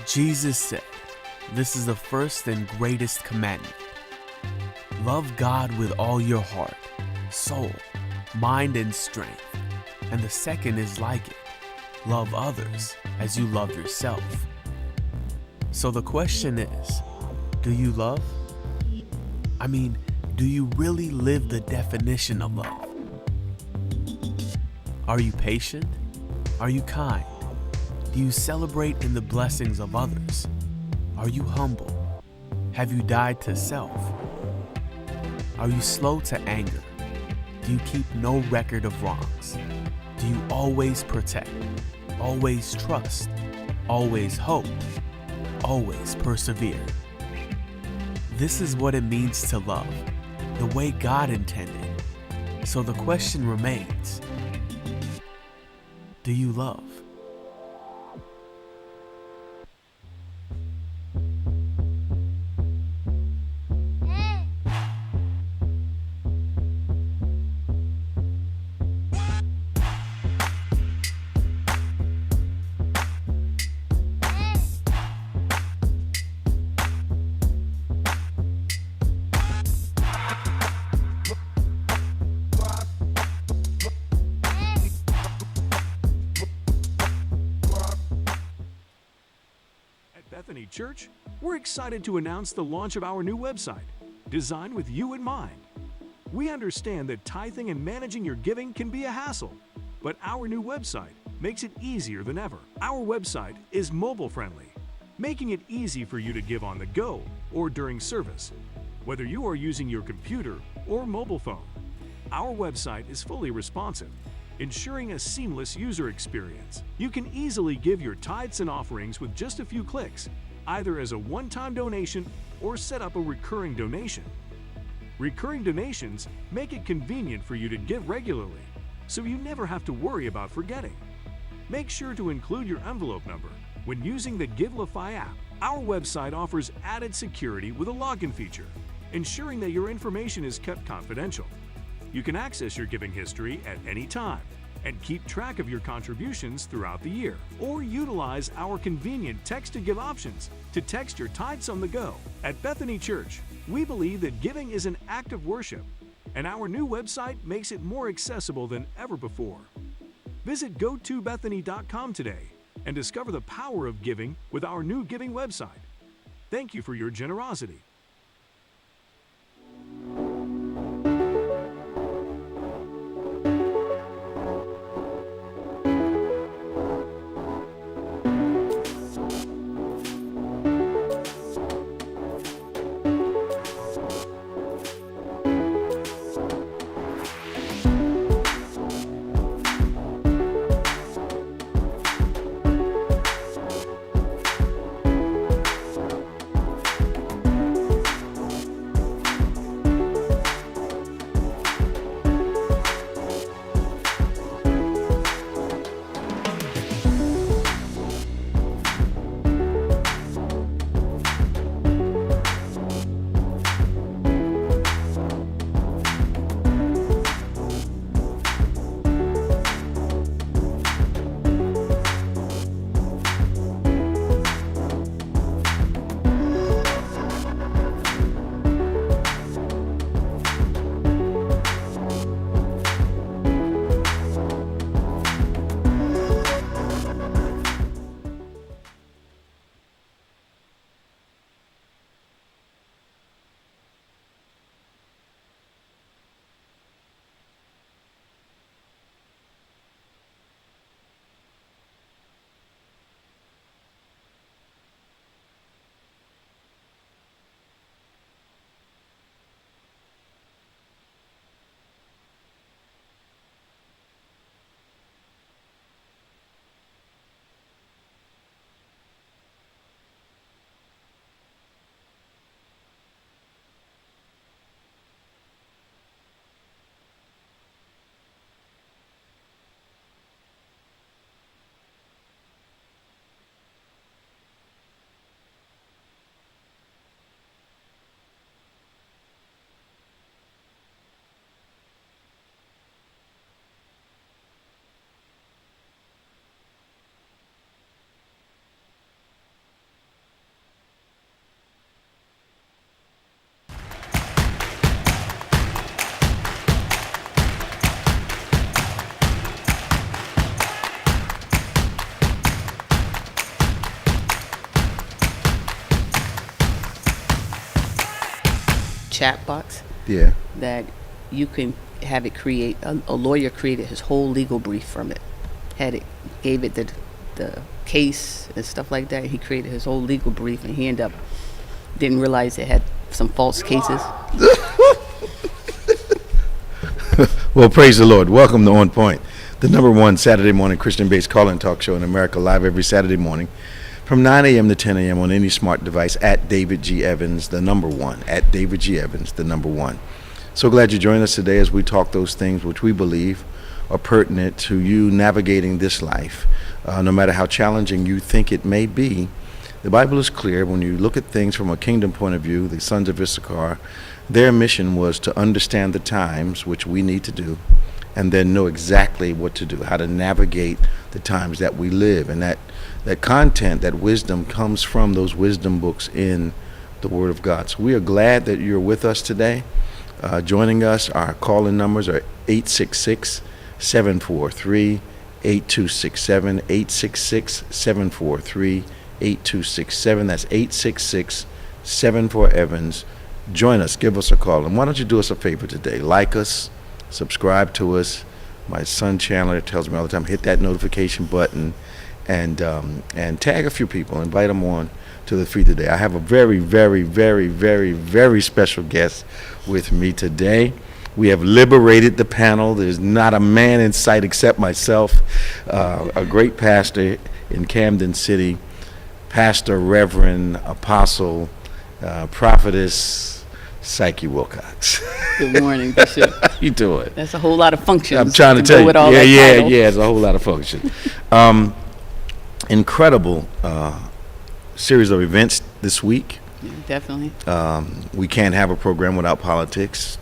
Jesus said, "This is the first and greatest commandment. Love God with all your heart, soul, mind, and strength. And the second is like it. Love others as you love yourself." So the question is, do you love? I mean, do you really live the definition of love? Are you patient? Are you kind? Do you celebrate in the blessings of others? Are you humble? Have you died to self? Are you slow to anger? Do you keep no record of wrongs? Do you always protect, always trust, always hope, always persevere? This is what it means to love, the way God intended. So the question remains, do you love? Bethany Church, we're excited to announce the launch of our new website, designed with you in mind. We understand that tithing and managing your giving can be a hassle, but our new website makes it easier than ever. Our website is mobile-friendly, making it easy for you to give on the go or during service, whether you are using your computer or mobile phone. Our website is fully responsive, ensuring a seamless user experience. You can easily give your tithes and offerings with just a few clicks, either as a one-time donation or set up a recurring donation. Recurring donations make it convenient for you to give regularly, so you never have to worry about forgetting. Make sure to include your envelope number when using the Givelify app. Our website offers added security with a login feature, ensuring that your information is kept confidential. You can access your giving history at any time and keep track of your contributions throughout the year, or utilize our convenient text-to-give options to text your tithes on the go. At Bethany Church, we believe that giving is an act of worship, and our new website makes it more accessible than ever before. Visit gotobethany.com today and discover the power of giving with our new giving website. Thank you for your generosity. chat box, Yeah. that you can have it create, a lawyer created his whole legal brief from it. Gave it the case and stuff like that. He created his whole legal brief, and he didn't realize it had some false cases. Well, praise the Lord. Welcome to On Point, the #1 Saturday morning Christian-based call-in talk show in America, live every Saturday morning from 9 a.m. to 10 a.m. on any smart device at David G. Evans, the #1, at David G. Evans, the #1. So glad you joined us today as we talk those things which we believe are pertinent to you navigating this life. No matter how challenging you think it may be, the Bible is clear. When you look at things from a kingdom point of view, the sons of Issachar, their mission was to understand the times, which we need to do, and then know exactly what to do, how to navigate the times that we live. And that content, that wisdom comes from those wisdom books in the Word of God. So we are glad that you're with us today. Joining us, our call-in numbers are 866-743-8267, 866-743-8267. That's 866-74-EVANS. Join us, give us a call. And why don't you do us a favor today? Like us, subscribe to us. My son Chandler tells me all the time, hit that notification button and tag a few people, invite them on to the feed today. I have a very, very, very, very, very special guest with me today. We have liberated the panel. There's not a man in sight except myself, a great pastor in Camden City, Pastor, Reverend, Apostle, Prophetess Psyche Wilcox. Good morning, Bishop. How you doing? That's a whole lot of functions. I'm trying to tell go you. with all that title. It's a whole lot of functions. Incredible series of events this week. Yeah, definitely. We can't have a program without politics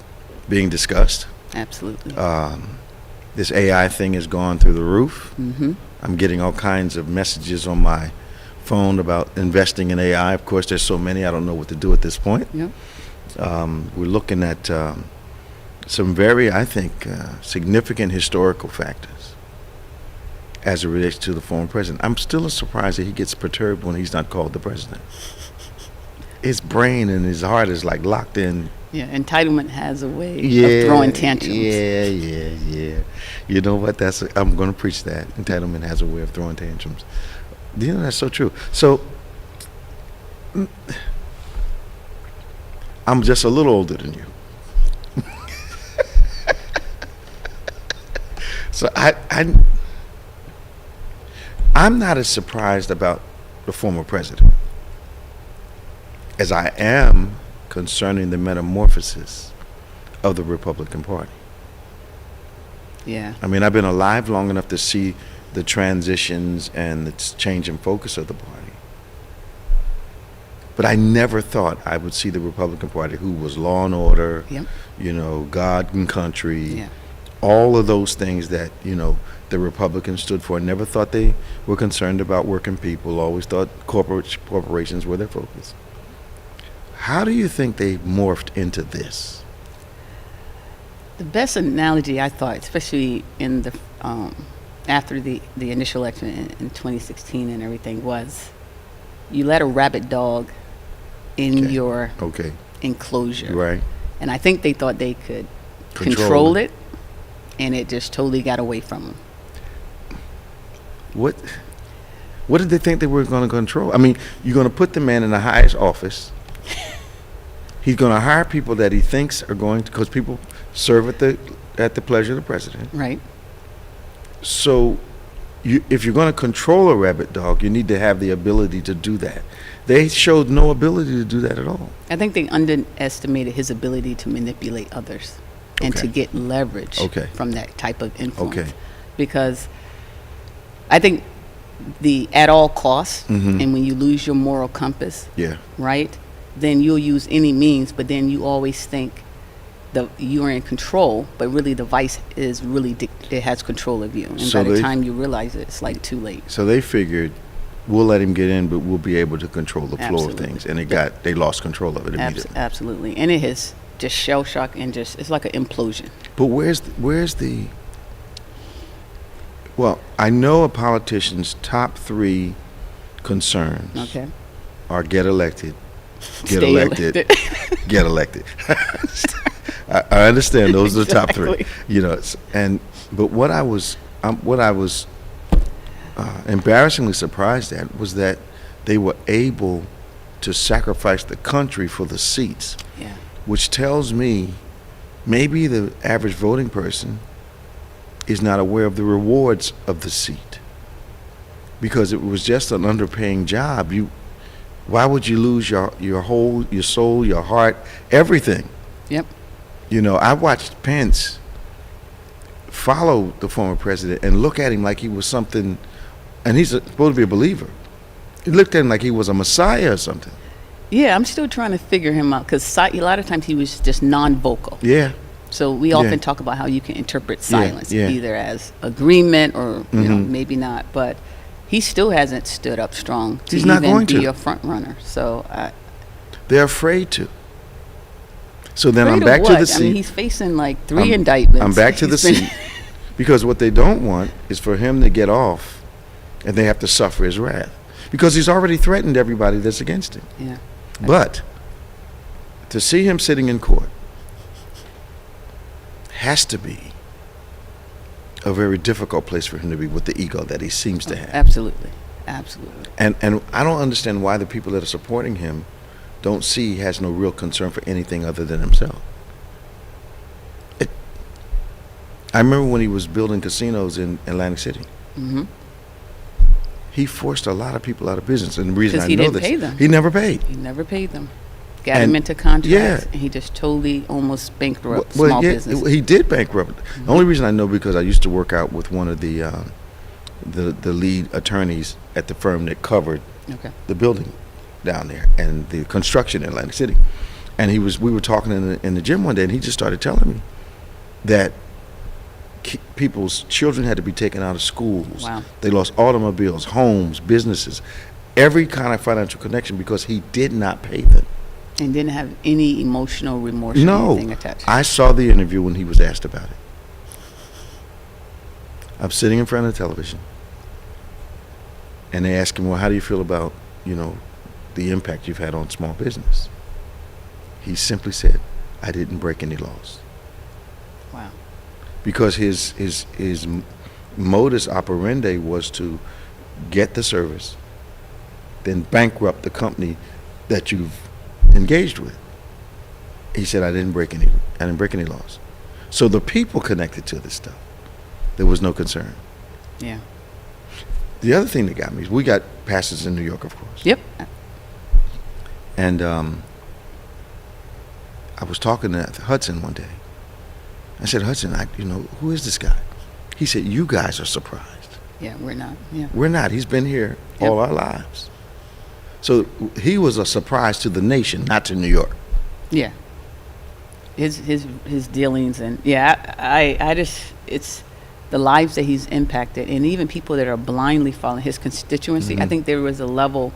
being discussed. Absolutely. This AI thing has gone through the roof. Mm-hmm. I'm getting all kinds of messages on my phone about investing in AI. Of course, there's so many, I don't know what to do at this point. Yep. We're looking at some very, I think, significant historical factors as it relates to the former president. I'm still surprised that he gets perturbed when he's not called the president. His brain and his heart is like locked in. Yeah, entitlement has a way of throwing tantrums. Yeah. You know what? I'm going to preach that. Entitlement has a way of throwing tantrums. You know, that's so true. So, I'm just a little older than you. So I'm not as surprised about the former president as I am concerning the metamorphosis of the Republican Party. Yeah. I mean, I've been alive long enough to see the transitions and the change in focus of the party. But I never thought I would see the Republican Party, who was law and order, Yep. God and country, Yeah. all of those things that, the Republicans stood for. Never thought they were concerned about working people, always thought corporations were their focus. How do you think they morphed into this? The best analogy I thought, especially in the after the initial election in 2016 and everything, was you let a rabid dog in your enclosure. Right. And I think they thought they could control it, and it just totally got away from them. What did they think they were going to control? I mean, you're going to put the man in the highest office. He's going to hire people that he thinks are going to, because people serve at the pleasure of the president. Right. So if you're going to control a rabid dog, you need to have the ability to do that. They showed no ability to do that at all. I think they underestimated his ability to manipulate others and to get leverage from that type of influence. Because I think the at all costs, and when you lose your moral compass, right, then you'll use any means, but then you always think you're in control, but really the vice is it has control of you. And so by the time you realize it, it's like too late. So they figured, we'll let him get in, but we'll be able to control the flow of things. And they lost control of it immediately. Absolutely. And it has just shell shock and it's like an implosion. But where's the well, I know a politician's top 3 concerns are get elected, get elected. Get elected. I understand those are the top three. You know, but what I was embarrassingly surprised at was that they were able to sacrifice the country for the seats, which tells me maybe the average voting person is not aware of the rewards of the seat, because it was just an underpaying job. Why would you lose your soul, your heart, everything? Yep. You know, I watched Pence follow the former president and look at him like he was something, and he's supposed to be a believer. He looked at him like he was a messiah or something. Yeah, I'm still trying to figure him out, because a lot of times he was just non-vocal. Yeah. So we often talk about how you can interpret silence either as agreement or you know, maybe not, but he still hasn't stood up strong to even be a front runner. So they're afraid to. So then I'm back to the seat. I mean, he's facing like 3 indictments. I'm back to the seat because what they don't want is for him to get off and they have to suffer his wrath, because he's already threatened everybody that's against him. Yeah. But to see him sitting in court has to be a very difficult place for him to be with the ego that he seems to have. Absolutely. And I don't understand why the people that are supporting him don't see he has no real concern for anything other than himself. I remember when he was building casinos in Atlantic City. Mm-hmm. He forced a lot of people out of business, and the reason I know this, he never paid. He never paid them. Got him into contracts, and he just totally almost bankrupt small businesses. He did bankrupt. Mm-hmm. The only reason I know because I used to work out with one of the lead attorneys at the firm that covered the building down there and the construction in Atlantic City, and we were talking in the gym one day, and he just started telling me that people's children had to be taken out of schools. Wow. They lost automobiles, homes, businesses, every kind of financial connection because he did not pay them. And didn't have any emotional remorse or anything attached. I saw the interview when he was asked about it. I'm sitting in front of the television, and they ask him, well, how do you feel about, you know, the impact you've had on small business? He simply said, I didn't break any laws. Wow. Because his modus operandi was to get the service, then bankrupt the company that you've engaged with. He said, I didn't break any laws. So the people connected to this stuff, there was no concern. Yeah. The other thing that got me is we got pastors in New York, of course. Yep. And I was talking to Hudson one day. I said, Hudson, who is this guy? He said, you guys are surprised. Yeah, we're not. Yeah. We're not. He's been here all our lives. So he was a surprise to the nation, not to New York. Yeah. His dealings, and I just, it's the lives that he's impacted, and even people that are blindly following his constituency. Mm-hmm. I think there was a level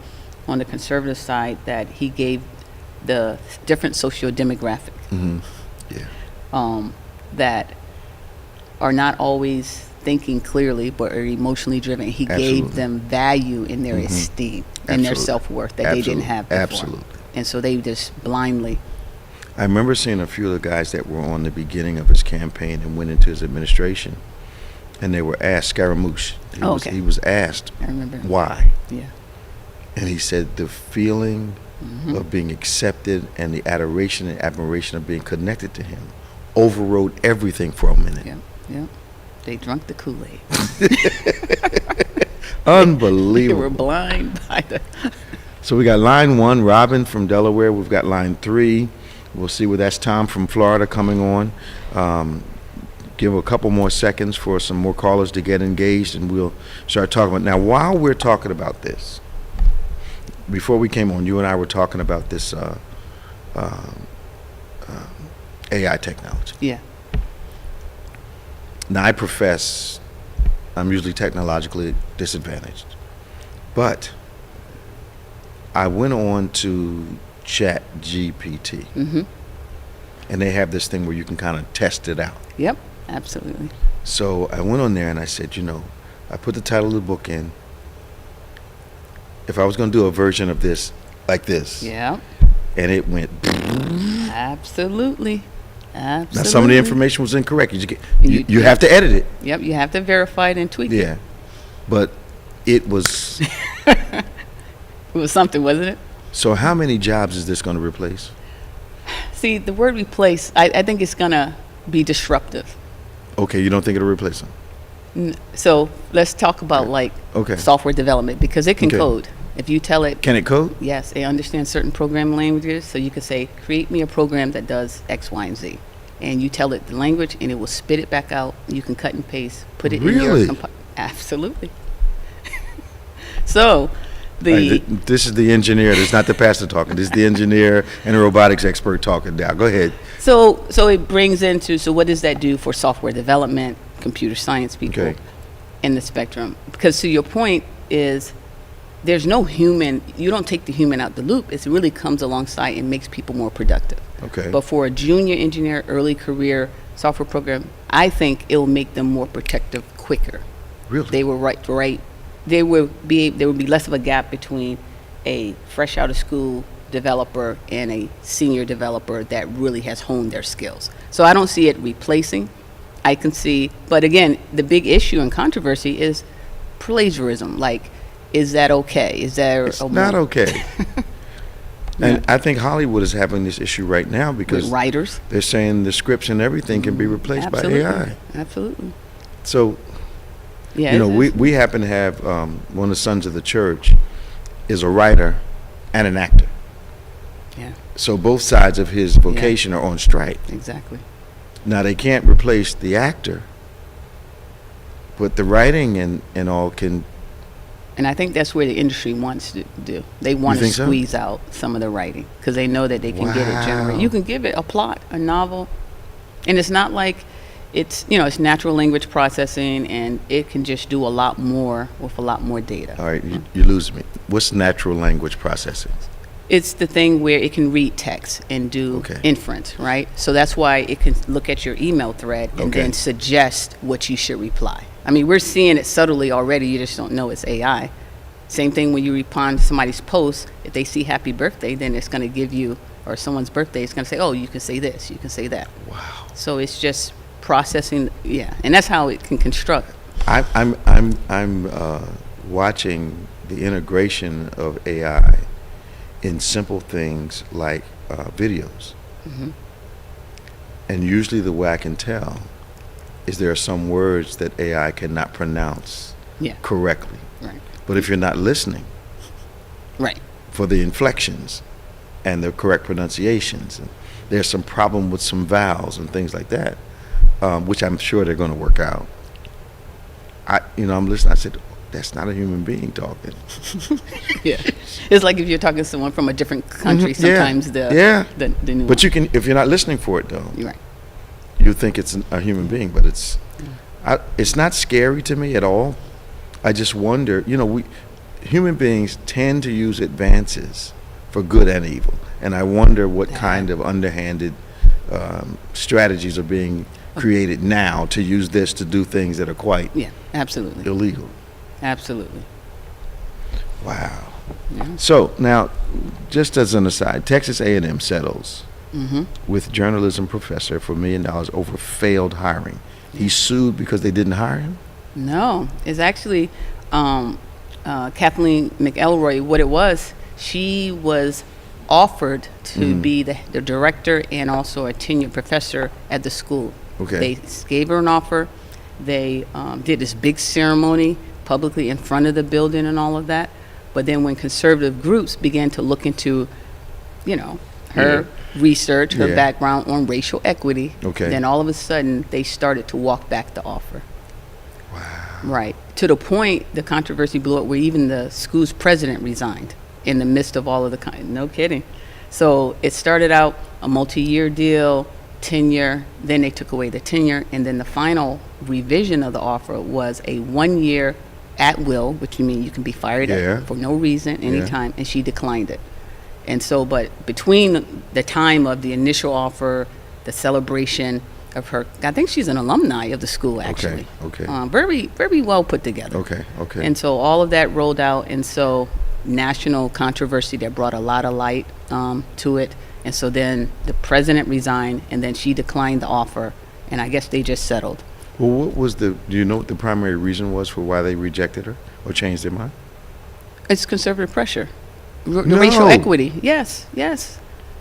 on the conservative side that he gave the different socio-demographic that are not always thinking clearly but are emotionally driven. He gave them value in their esteem and their self-worth that they didn't have before. Absolutely. And so they just blindly. I remember seeing a few of the guys that were on the beginning of his campaign and went into his administration, and they were asked, Scaramouche, he was asked, I remember. Why? Yeah. And he said the feeling of being accepted and the adoration and admiration of being connected to him overrode everything for a minute. Yeah. They drank the Kool-Aid. Unbelievable. They were blind by the... So we got line 1, Robin from Delaware. We've got line 3. We'll see where that's Tom from Florida coming on. Give a couple more seconds for some more callers to get engaged, and we'll start talking about. Now, while we're talking about this, before we came on, you and I were talking about this AI technology. Yeah. Now, I profess I'm usually technologically disadvantaged, but I went on to ChatGPT, and they have this thing where you can kind of test it out. Yep, absolutely. So I went on there and I said, I put the title of the book in. If I was going to do a version of this, like this, and it went. Absolutely. Now, some of the information was incorrect. You have to edit it. Yep, you have to verify it and tweak it. Yeah, but it was. It was something, wasn't it? So how many jobs is this going to replace? See, the word replace, I think it's going to be disruptive. Okay, you don't think it'll replace them? So let's talk about software development, because it can code. If you tell it. Can it code? Yes, it understands certain programming languages. So you could say, create me a program that does X, Y, and Z. And you tell it the language, and it will spit it back out. You can cut and paste, put it in your Absolutely. So this is the engineer. This is not the pastor talking. This is the engineer and the robotics expert talking now. Go ahead. So it brings into, so what does that do for software development, computer science people in the spectrum? Because to your point is, there's no human, you don't take the human out the loop. It really comes alongside and makes people more productive. Okay. But for a junior engineer, early career software program, I think it will make them more productive quicker. Really? They will there would be less of a gap between a fresh out of school developer and a senior developer that really has honed their skills. So I don't see it replacing. I can see, but again, the big issue and controversy is plagiarism. Like, is that okay? Is there It's not okay. And I think Hollywood is having this issue right now because with writers, they're saying the scripts and everything can be replaced by AI. Absolutely. So, yeah, we happen to have one of the sons of the church is a writer and an actor. Yeah. So both sides of his vocation are on strike. Exactly. Now they can't replace the actor, but the writing and all can. And I think that's where the industry wants to do. They want to squeeze out some of the writing because they know that they can get it generated. You can give it a plot, a novel, and it's not like it's natural language processing, and it can just do a lot more with a lot more data. All right, you lose me. What's natural language processing? It's the thing where it can read text and do inference, right? So that's why it can look at your email thread and then suggest what you should reply. I mean, we're seeing it subtly already. You just don't know it's AI. Same thing when you respond to somebody's post. If they see happy birthday, then it's going to give you, or someone's birthday, it's going to say, oh, you can say this, you can say that. Wow. So it's just processing, and that's how it can construct. I'm watching the integration of AI in simple things like videos. Mm-hmm. And usually the way I can tell is there are some words that AI cannot pronounce correctly. Right. But if you're not listening for the inflections and the correct pronunciations, and there's some problem with some vowels and things like that, which I'm sure they're going to work out. I'm listening. I said, that's not a human being talking. Yeah, it's like if you're talking to someone from a different country. Sometimes the new. But if you're not listening for it though, you're right. You think it's a human being, but it's not scary to me at all. I just wonder. Human beings tend to use advances for good and evil, and I wonder what kind of underhanded strategies are being created now to use this to do things that are quite absolutely illegal. Absolutely. Wow. Yeah. So now, just as an aside, Texas A&M settles with journalism professor for $1 million over failed hiring. He sued because they didn't hire him? No, it's actually Kathleen McElroy. What it was, she was offered to be the director and also a tenured professor at the school. Okay. They gave her an offer. They did this big ceremony publicly in front of the building and all of that. But then when conservative groups began to look into, her research, her background on racial equity, then all of a sudden they started to walk back the offer. Wow. Right. To the point, the controversy blew up where even the school's president resigned in the midst of all of no kidding. So it started out a multi-year deal, tenure, then they took away the tenure, and then the final revision of the offer was a 1-year at will, which means you can be fired for no reason, anytime, and she declined it. And so, but between the time of the initial offer, the celebration of her, I think she's an alumni of the school, actually. Okay. Very, very well put together. Okay. And so all of that rolled out, and so national controversy that brought a lot of light to it. And so then the president resigned, and then she declined the offer, and I guess they just settled. Well, what was do you know what the primary reason was for why they rejected her or changed their mind? It's conservative pressure. No. Racial equity. Yes.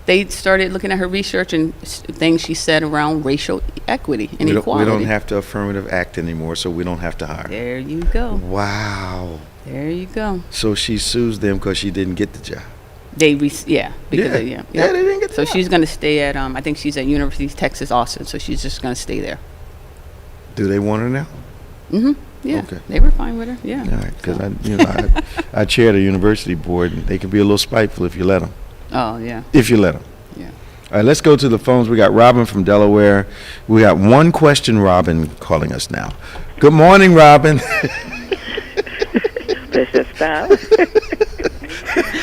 They started looking at her research and things she said around racial equity and equality. We don't have to affirmative act anymore, so we don't have to hire. There you go. Wow. There you go. So she sues them because she didn't get the job. They they didn't get the job. She's going to stay at, I think she's at University of Texas, Austin, so she's just going to stay there. Do they want her now? Mm-hmm. Yeah. Okay. They were fine with her. Yeah. All right, because I chair the university board, and they can be a little spiteful if you let them. Oh, yeah. If you let them. Yeah. All right, let's go to the phones. We got Robin from Delaware. We got one question, Robin, calling us now. Good morning, Robin. Bishop Style.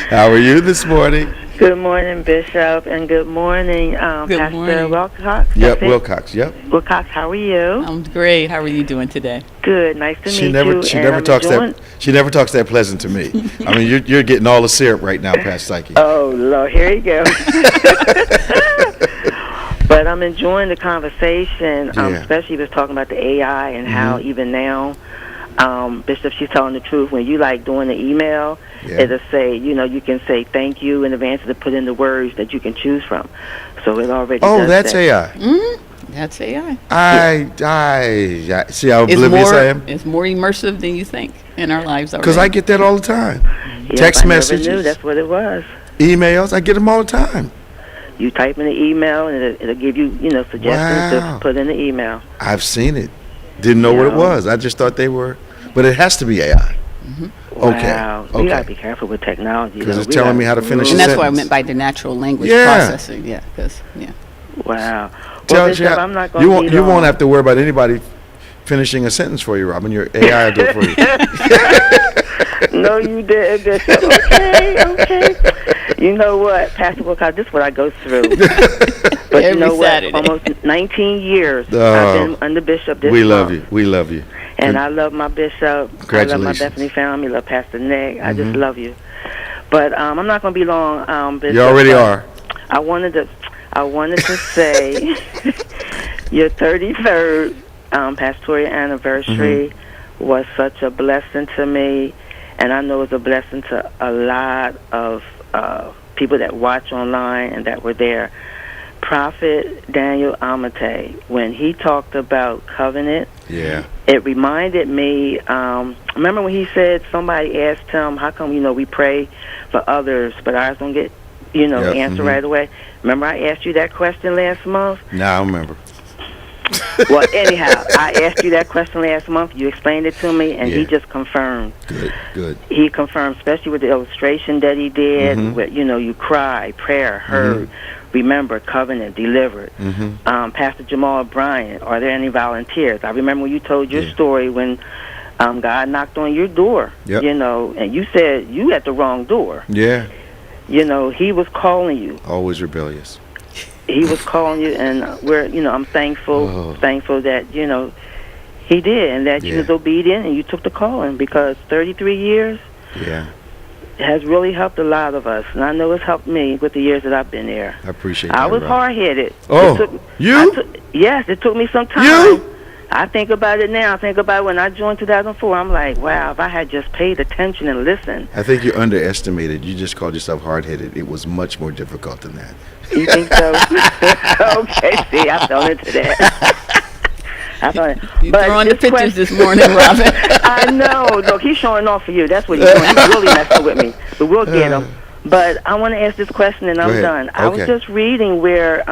How are you this morning? Good morning, Bishop, and good morning, Pastor morning. Wilcox. Yep, Wilcox. Yep. Wilcox, how are you? I'm great. How are you doing today? Good. Nice to meet you. She never talks that pleasant to me. I mean, you're getting all the syrup right now, Pastor Psyche. Oh, Lord, here you go. But I'm enjoying the conversation, especially he was talking about the AI and how even now, Bishop, she's telling the truth. When you like doing the email, it'll say, you can say thank you in advance to put in the words that you can choose from. So it already does that's that. AI. Mm-hmm. That's AI. I see how oblivious I am? It's more immersive than you think in our lives already. Because I get that all the time. Yes, Text I messages. never knew that's what it was. Emails, I get them all the time. You type in the email, and it'll give you, suggestions to put in the email. I've seen it. Didn't know what it was. I just thought they were, but it has to be AI. Mm-hmm. Wow. You got to be careful with technology. Because it's telling me how to finish a And sentence. that's what I meant by the natural language processing. Yeah. Wow. Well, Bishop, I'm not going to You won't have to worry about anybody finishing a sentence for you, Robin. Your AI will do it for you. No, you did, Bishop. Okay. You know what, Pastor Wilcox, this is what I go through. But Every you know Saturday. what? Almost 19 years I've been under Bishop this We month. love you. And I love my Bishop. I love my Bethany family. I love Pastor Nick. I just love you. But I'm not going to be long, Bishop. You already are. I wanted to say your 33rd pastoral anniversary was such a blessing to me, and I know it's a blessing to a lot of people that watch online and that were there. Prophet Daniel Amate, when he talked about covenant, it reminded me, remember when he said somebody asked him, how come, we pray for others, but ours don't get, answer right away? Remember I asked you that question last month? No, I remember. Well, anyhow, I asked you that question last month. You explained it to me, and he just confirmed. Good. He confirmed, especially with the illustration that he did, with, you cry, prayer, heard, remember, covenant, delivered. Pastor Jamal Bryant, are there any volunteers? I remember when you told your story when God knocked on your door, and you said you at the wrong door. Yeah. He was calling you. Always rebellious. He was calling you, and I'm thankful that, he did, and that you was obedient, and you took the calling, because 33 years has really helped a lot of us, and I know it's helped me with the years that I've been there. I appreciate that. I was hard-headed. Oh, yes, it took me some time. You? I think about it now. I think about when I joined 2004. I'm like, wow, if I had just paid attention and listened. I think you underestimated. You just called yourself hard-headed. It was much more difficult than that. You think so? Okay, see, I fell into that. You're throwing the pictures this morning, Robin. I know. Look, he's showing off for you. That's what he's doing. He's really messing with me. But we'll get him. But I want to ask this question, and I'm done. I was just reading where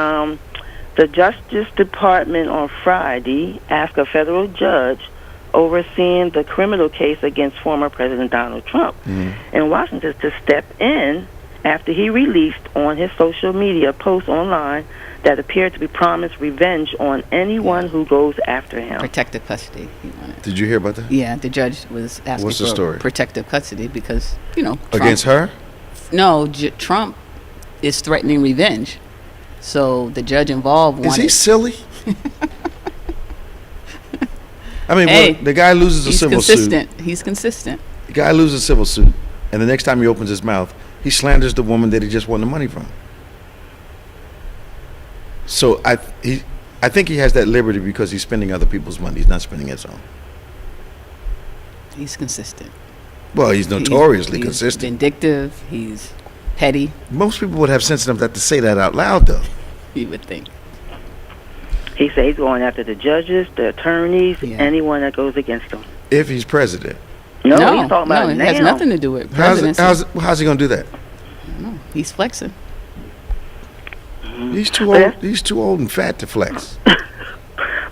the Justice Department on Friday asked a federal judge overseeing the criminal case against former President Donald Trump in Washington to step in after he released on his social media post online that appeared to be promised revenge on anyone who goes after him. Protective custody. He wanted. Did you hear about that? Yeah, the judge was asking What's the story? Protective custody because, Trump, against her? No, Trump is threatening revenge. So the judge involved wanted... Is he silly? I mean, the guy loses a civil suit. He's consistent. The guy loses a civil suit, and the next time he opens his mouth, he slanders the woman that he just won the money from. So I think he has that liberty because he's spending other people's money. He's not spending his own. He's consistent. Well, he's notoriously consistent. Vindictive. He's petty. Most people would have sense enough to say that out loud, though. You would think. He said he's going after the judges, the attorneys, anyone that goes against him. If he's president. No, he's talking about it now. has nothing to do with presidency. How's he going to do that? No, he's flexing. He's too old. He's too old and fat to flex.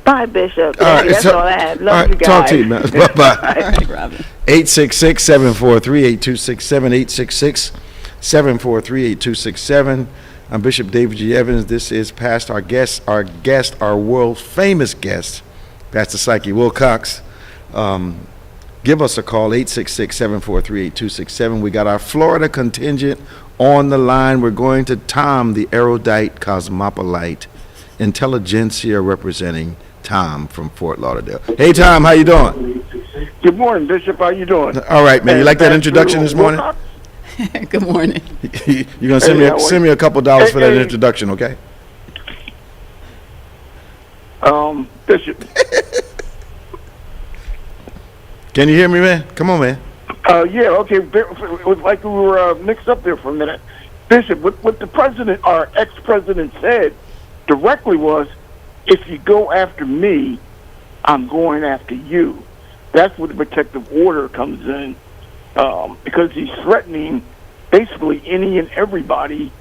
Bye, Bishop. All right, that's all I have. Love you guys. Talk to you, man. Bye-bye. All right, Robin. 866-743-8267, 866-743-8267. I'm Bishop David G. Evans. This is past our world famous guest, Pastor Psyche Wilcox. Give us a call, 866-743-8267. We got our Florida contingent on the line. We're going to Tom, the erudite cosmopolite, intelligentsia representing Tom from Fort Lauderdale. Hey, Tom, how you doing? Good morning, Bishop. How you doing? All right, man. You like that introduction this morning? Good morning. You're gonna send me a couple dollars for that introduction, okay? Bishop. Can you hear me, man? Come on, man. Yeah, okay. It was like we were mixed up there for a minute. Bishop, what the president, our ex-president, said directly was, if you go after me, I'm going after you. That's where the protective order comes in, because he's threatening basically any and everybody.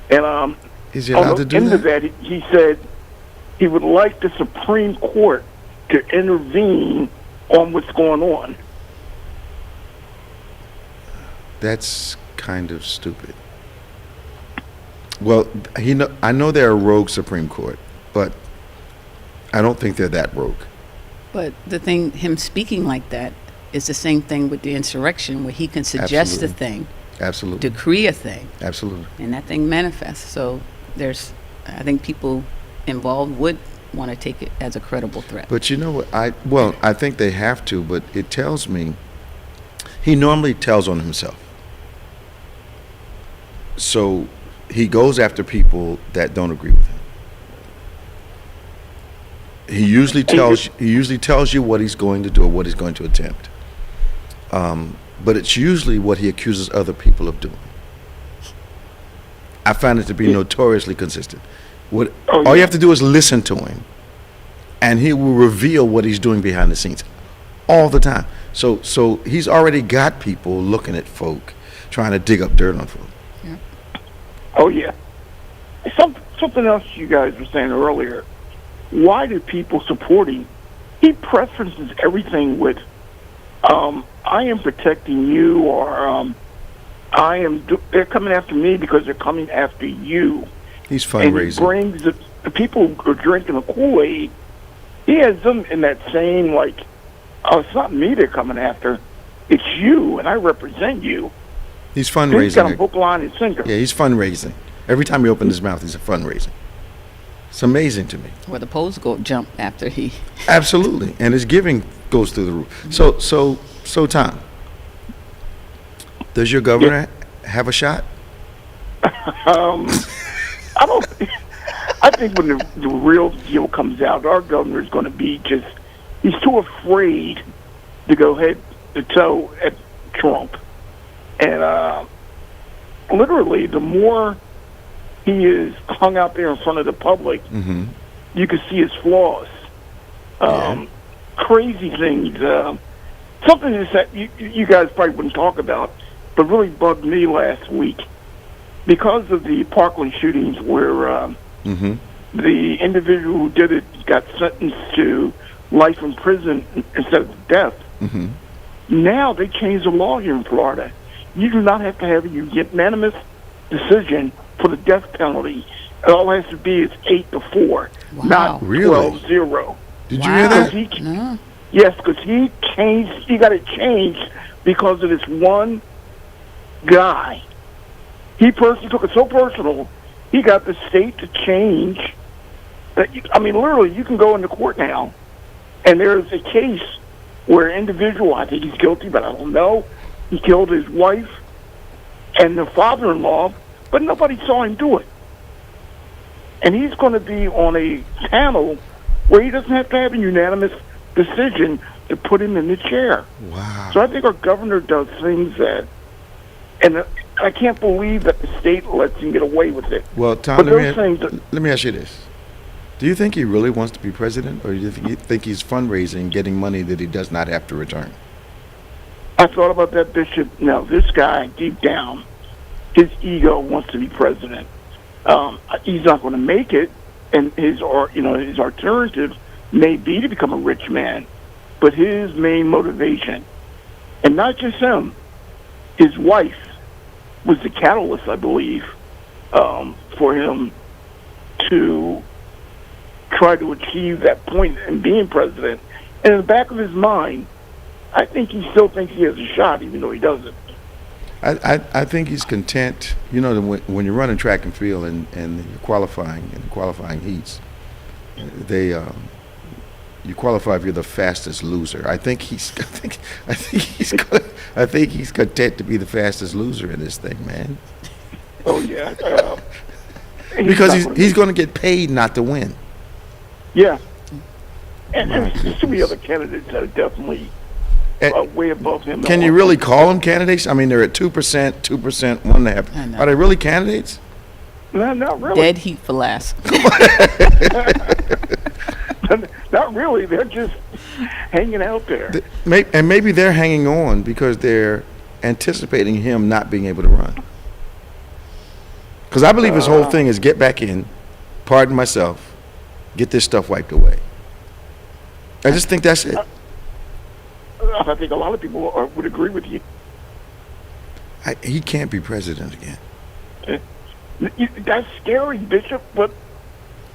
And is he allowed to do that? That, he said he would like the Supreme Court to intervene on what's going on. That's kind of stupid. Well, I know they're a rogue Supreme Court, but I don't think they're that rogue. But the thing, him speaking like that, is the same thing with the insurrection, where he can suggest a thing, decree a thing, and that thing manifests. So I think people involved would want to take it as a credible threat. But you know what? I think they have to, but it tells me he normally tells on himself. So he goes after people that don't agree with him. He usually tells you what he's going to do or what he's going to attempt. But it's usually what he accuses other people of doing. I find it to be notoriously consistent. All you have to do is listen to him, and he will reveal what he's doing behind the scenes all the time. So he's already got people looking at folk, trying to dig up dirt on folk. Yeah. Oh, yeah. Something else you guys were saying earlier. Why do people support him? He preferences everything with, I am protecting you, or they're coming after me because they're coming after you. He's fundraising. And he brings the people who are drinking the Kool-Aid, he has them in that same, like, oh, it's not me they're coming after, it's you, and I represent you. He's fundraising. He's got a hook, line, and sinker. Yeah, he's fundraising. Every time he opens his mouth, he's fundraising. It's amazing to me. Where the polls jump after he. Absolutely, and his giving goes through the roof. So Tom, does your governor have a shot? I think when the real deal comes out, our governor is going to be he's too afraid to go head to toe at Trump. And literally, the more he is hung out there in front of the public, you can see his flaws. Crazy things. Something that you guys probably wouldn't talk about, but really bugged me last week. Because of the Parkland shootings where the individual who did it got sentenced to life in prison instead of death, now they changed the law here in Florida. You do not have to have a unanimous decision for the death penalty. All it has to be is 8-4, not 12-0. Did you hear that? No. Yes, because he got it changed because of this one guy. He personally took it so personal, he got the state to change. Literally, you can go into court now, and there's a case where an individual, I think he's guilty, but I don't know, he killed his wife, and the father-in-law, but nobody saw him do it. And he's going to be on a panel where he doesn't have to have a unanimous decision to put him in the chair. Wow. So I think our governor does things that, and I can't believe that the state lets him get away with it. Well, Tom, let me ask you this. Do you think he really wants to be president, or do you think he's fundraising, getting money that he does not have to return? I thought about that, Bishop. Now, this guy, deep down, his ego wants to be president. He's not going to make it, and his alternative may be to become a rich man. But his main motivation, and not just him, his wife was the catalyst, I believe, for him to try to achieve that point in being president. And in the back of his mind, I think he still thinks he has a shot, even though he doesn't. I think he's content. You know, when you're running track and field and you're qualifying in qualifying heats, you qualify if you're the fastest loser. I think he's content to be the fastest loser in this thing, man. Oh yeah, because he's going to get paid not to win. Yeah, and there's too many other candidates that are definitely way above him. Can you really call them candidates? I mean, they're at 2%, 1.5%. Are they really candidates? No, not really. Dead heat for last. Not really. They're just hanging out there. And maybe they're hanging on because they're anticipating him not being able to run. Because I believe his whole thing is get back in, pardon myself, get this stuff wiped away. I just think that's it. I think a lot of people would agree with you. He can't be president again. That's scary, Bishop, but...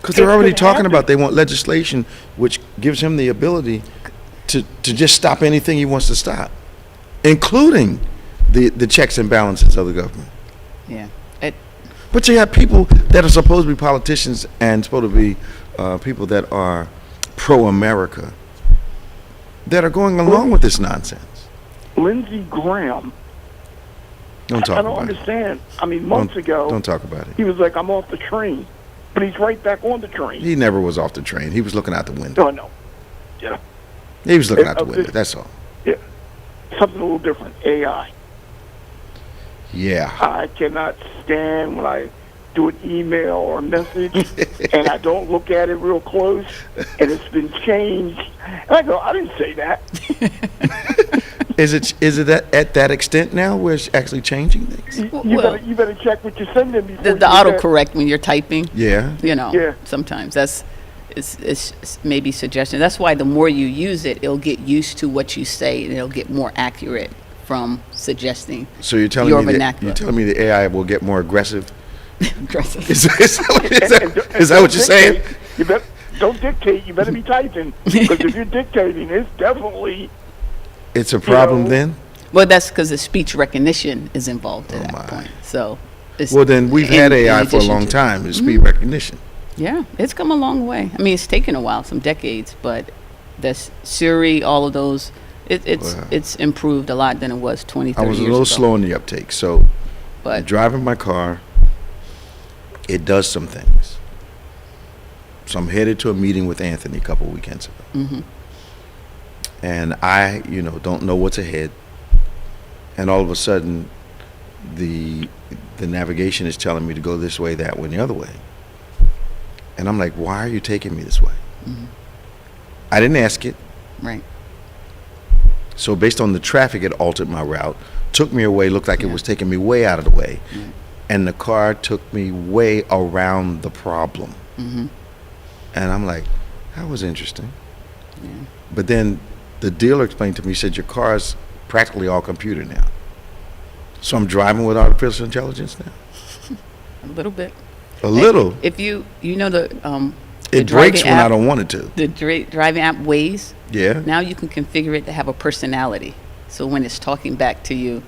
Because they're already talking about they want legislation which gives him the ability to just stop anything he wants to stop, including the checks and balances of the government. Yeah. But you have people that are supposed to be politicians and supposed to be people that are pro-America that are going along with this nonsense. Lindsey Graham. Don't talk about it. I don't understand. I mean, months ago... Don't talk about it. He was like, I'm off the train. But he's right back on the train. He never was off the train. He was looking out the window. Oh, no. Yeah. He was looking out the window. That's all. Yeah. Something a little different. AI. Yeah. I cannot stand when I do an email or a message and I don't look at it real close and it's been changed. And I go, I didn't say that. Is it at that extent now where it's actually changing things? You better check what you're sending before the autocorrect when you're typing. Yeah. You know. Yeah. Sometimes it's maybe suggestion. That's why the more you use it, it'll get used to what you say and it'll get more accurate from suggesting. So you're telling me the AI will get more aggressive? Aggressive. Is that what you're saying? You don't dictate. You better be typing because if you're dictating, it's definitely. It's a problem then? Well, that's because the speech recognition is involved at that point. So, well, then we've had AI for a long time, the speech recognition. Yeah, it's come a long way. I mean, it's taken a while, some decades, but that's Siri, all of those, it's improved a lot than it was 20, 30 years ago. I was a little slow in the uptake, so I'm driving my car, it does some things. So I'm headed to a meeting with Anthony a couple of weekends ago. Mm-hmm. And I, don't know what's ahead. And all of a sudden, the navigation is telling me to go this way, that way, and the other way. And I'm like, why are you taking me this way? Mm-hmm. I didn't ask it. Right. So based on the traffic, it altered my route, took me away, looked like it was taking me way out of the way. Mm-hmm. And the car took me way around the problem. Mm-hmm. And I'm like, that was interesting. Yeah. But then the dealer explained to me, he said, your car's practically all computer now. So I'm driving with artificial intelligence now? A little bit. A little? If you know the it brakes when I don't want it to. The driving app Waze? Yeah. Now you can configure it to have a personality. So when it's talking back to you,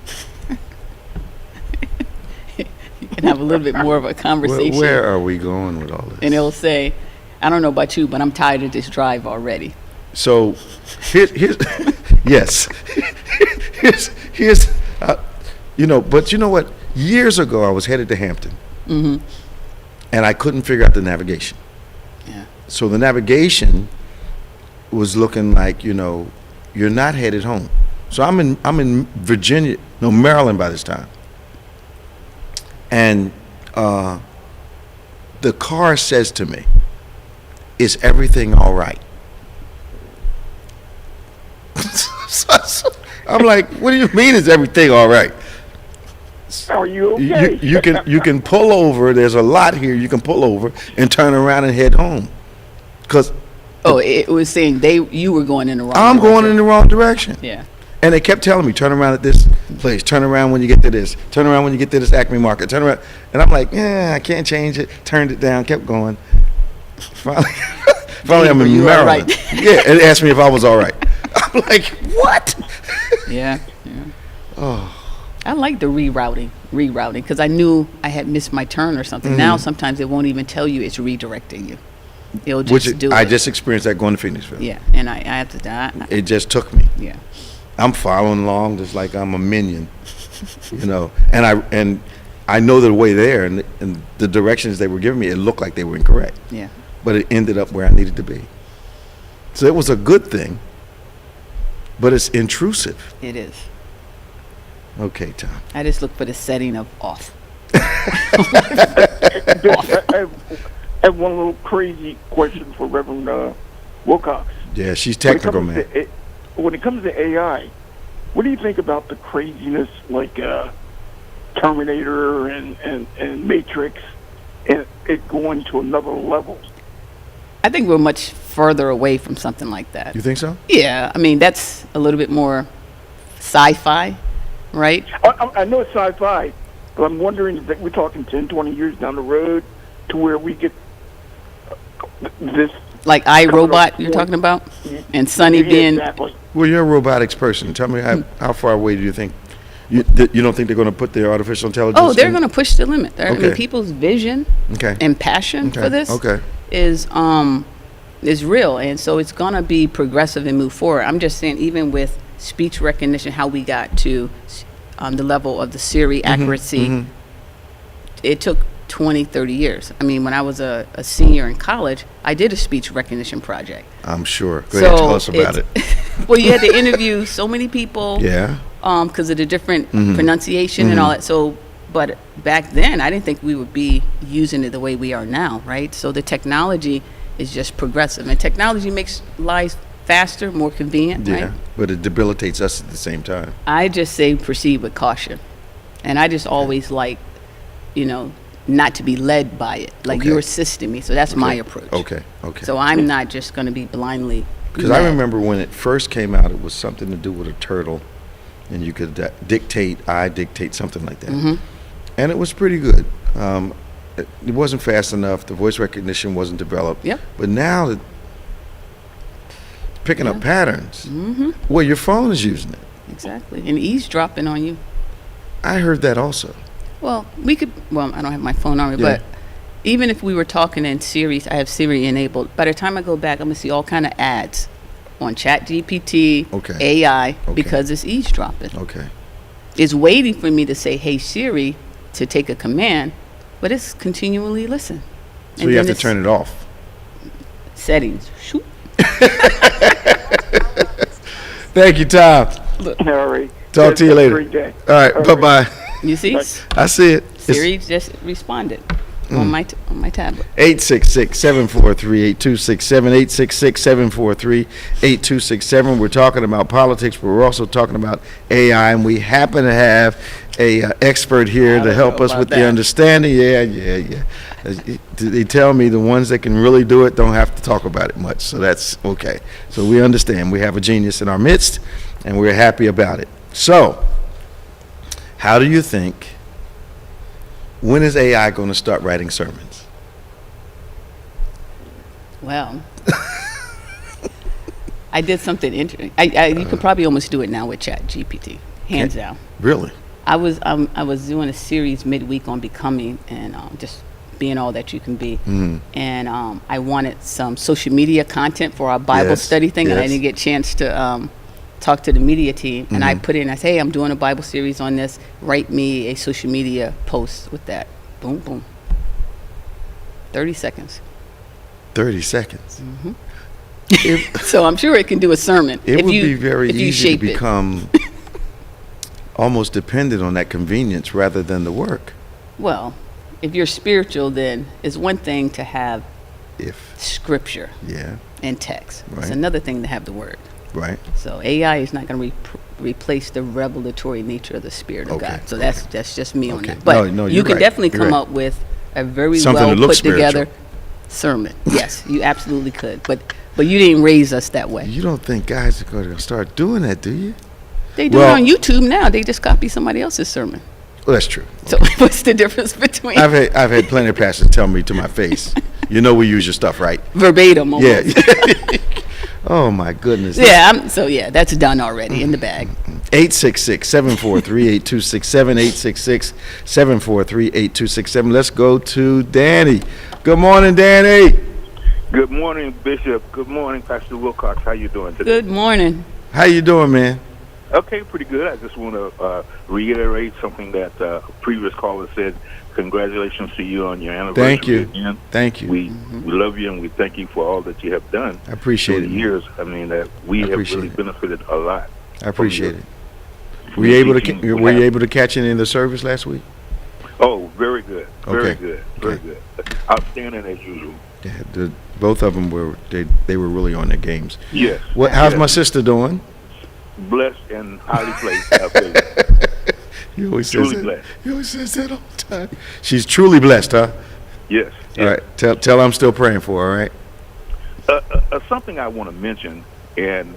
you can have a little bit more of a conversation. Where are we going with all this? And it'll say, I don't know about you, but I'm tired of this drive already. So, here's but you know what? Years ago, I was headed to Hampton, Mm-hmm. and I couldn't figure out the navigation. Yeah. So the navigation was looking like, you're not headed home. So I'm in Virginia, no, Maryland by this time. And the car says to me, "Is everything all right?" So I'm like, "What do you mean, is everything all right?" Are you okay? You can pull over. There's a lot here. You can pull over and turn around and head home. Because it was saying you were going in the wrong I'm direction. going in the wrong direction. Yeah. And they kept telling me, turn around at this place, turn around when you get to this, turn around when you get to this Acme Market, turn around. And I'm like, I can't change it. Turned it down, kept going. Finally I'm in Maryland. Right? Yeah, and asked me if I was all right. I'm like, what? Yeah. Oh. I like the rerouting, because I knew I had missed my turn or something. Mm-hmm. Now sometimes it won't even tell you it's redirecting you. It'll just do it. I just experienced that going to Phoenixville. Yeah, and I have to die. It just took me. Yeah. I'm following along just like I'm a minion, and I know the way there, and the directions they were giving me, it looked like they were incorrect. Yeah. But it ended up where I needed to be. So it was a good thing, but it's intrusive. It is. Okay, Tom. I just look for the setting of off. I have one little crazy question for Reverend Wilcox. Yeah, she's technical, man. When it comes to AI, what do you think about the craziness like Terminator and Matrix, and it going to another level? I think we're much further away from something like that. You think so? Yeah, I mean, that's a little bit more sci-fi, right? I know it's sci-fi, but I'm wondering if we're talking 10, 20 years down the road to where we get this. Like iRobot you're talking about? And Sonny being... Exactly. Well, you're a robotics person. Tell me, how far away do you think? You don't think they're going to put their artificial intelligence? Oh, they're going to push the limit. Okay. I mean, people's vision and passion for this is real. And so it's going to be progressive and move forward. I'm just saying, even with speech recognition, how we got to the level of the Siri accuracy, it took 20, 30 years. I mean, when I was a senior in college, I did a speech recognition project. I'm sure. Go ahead, tell us about it. Well, you had to interview so many people. Yeah. Because of the different pronunciation and all that. So, but back then, I didn't think we would be using it the way we are now, right? So the technology is just progressive. And technology makes lives faster, more convenient, right? Yeah, but it debilitates us at the same time. I just say proceed with caution. And I just always like, not to be led by it. Like you're assisting me. So that's my approach. Okay. So I'm not just going to be blindly Because I remember when it first came out, it was something to do with a turtle, and you could dictate something like that. And it was pretty good. It wasn't fast enough. The voice recognition wasn't developed. Yep. But now it's picking up patterns. Well, your phone is using it. Exactly. And eavesdropping on you. I heard that also. Well, I don't have my phone on me, but even if we were talking in Siri, I have Siri enabled. By the time I go back, I'm going to see all kind of ads on ChatGPT, AI, because it's eavesdropping. Okay. It's waiting for me to say, hey, Siri, to take a command, but it's continually listen. So and you have to turn it off. Settings. Shoot. Thank you, Tom. All right. Talk to you later. Great day. All right. Bye-bye. You see? I see it. Siri just responded on my tablet. 866-743-8267, 866-743-8267. We're talking about politics, but we're also talking about AI, and we happen to have a expert here to help us with the understanding. Yeah. They tell me the ones that can really do it don't have to talk about it much, so that's okay. So we understand. We have a genius in our midst, and we're happy about it. So, how do you think, when is AI going to start writing sermons? Well, I did something interesting. You could probably almost do it now with ChatGPT, hands down. Really? I was doing a series midweek on becoming and just being all that you can be. And I wanted some social media content for our Bible study thing, and I didn't get a chance to talk to the media team, and I put in, I say, hey, I'm doing a Bible series on this. Write me a social media post with that. Boom, boom. 30 seconds. 30 seconds. So I'm sure it can do a sermon. It would be very easy to become almost dependent on that convenience rather than the work. Well, if you're spiritual, then it's one thing to have scripture and text. Right. It's another thing to have the word. Right. So AI is not going to replace the revelatory nature of the Spirit of God. So that's just me on that. But you can definitely come up with a very well put together sermon. Yes, you absolutely could. But you didn't raise us that way. You don't think guys are going to start doing that, do you? They do it on YouTube now. They just copy somebody else's sermon. Well, that's true. So what's the difference between? I've had plenty of pastors tell me to my face, we use your stuff right. Verbatim almost. Yeah. Oh, my goodness. Yeah, that's done already in the bag. 866-743-8267, 866-743-8267. Let's go to Danny. Good morning, Danny. Good morning, Bishop. Good morning, Pastor Wilcox. How you doing today? Good morning. How you doing, man? Okay, pretty good. I just want to reiterate something that a previous caller said. Congratulations to you on your anniversary. Thank you. Again. Thank you. We love you and we thank you for all that you have done. I appreciate it. Years. I mean, that we have really benefited a lot. I appreciate it. Were you able to catch any in the service last week? Oh, very good. Very Okay. good. Very good. Outstanding as usual. Yeah, both of them were were really on their games. Yes. How's my sister doing? Blessed and highly placed. I feel it. You always Truly says that. blessed. You always says that all the time. She's truly blessed, huh? Yes. All right. Tell her I'm still praying for her, all right? Something I want to mention, and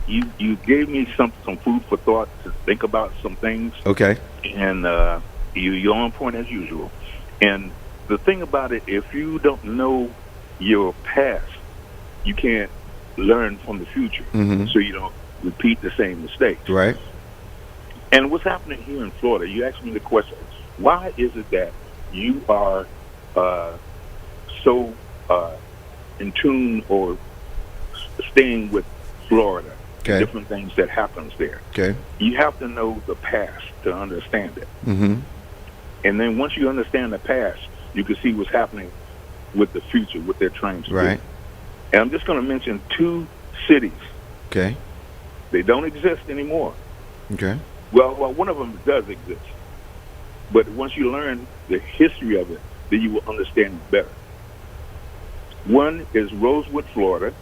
you gave me some food for thought to think about some things. Okay. And you're on point as usual. And the thing about it, if you don't know your past, you can't learn from the future. So you don't repeat the same mistakes. Right. And what's happening here in Florida, you asked me the question, why is it that you are so in tune or staying with Florida, different things that happens there? Okay. You have to know the past to understand it. And then once you understand the past, you can see what's happening with the future, what they're trying to do. And I'm just going to mention 2 cities. Okay. They don't exist anymore. Okay. Well, one of them does exist. But once you learn the history of it, then you will understand it better. One is Rosewood, Florida.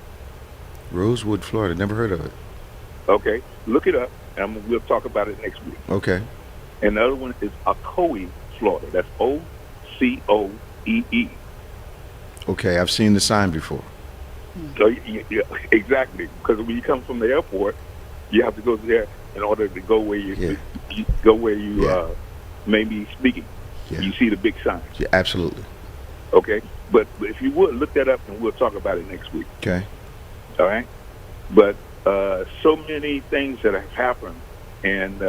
Rosewood, Florida. Never heard of it. Okay. Look it up, and we'll talk about it next week. Okay. And the other one is Ocoee, Florida. That's Ocoee. Okay, I've seen the sign before. So, yeah, exactly. Because when you come from the airport, you have to go there in order to go where you may be speaking. You see the big sign. Yeah, absolutely. Okay, but if you would look that up, and we'll talk about it next week. Okay. All right. But so many things that have happened, and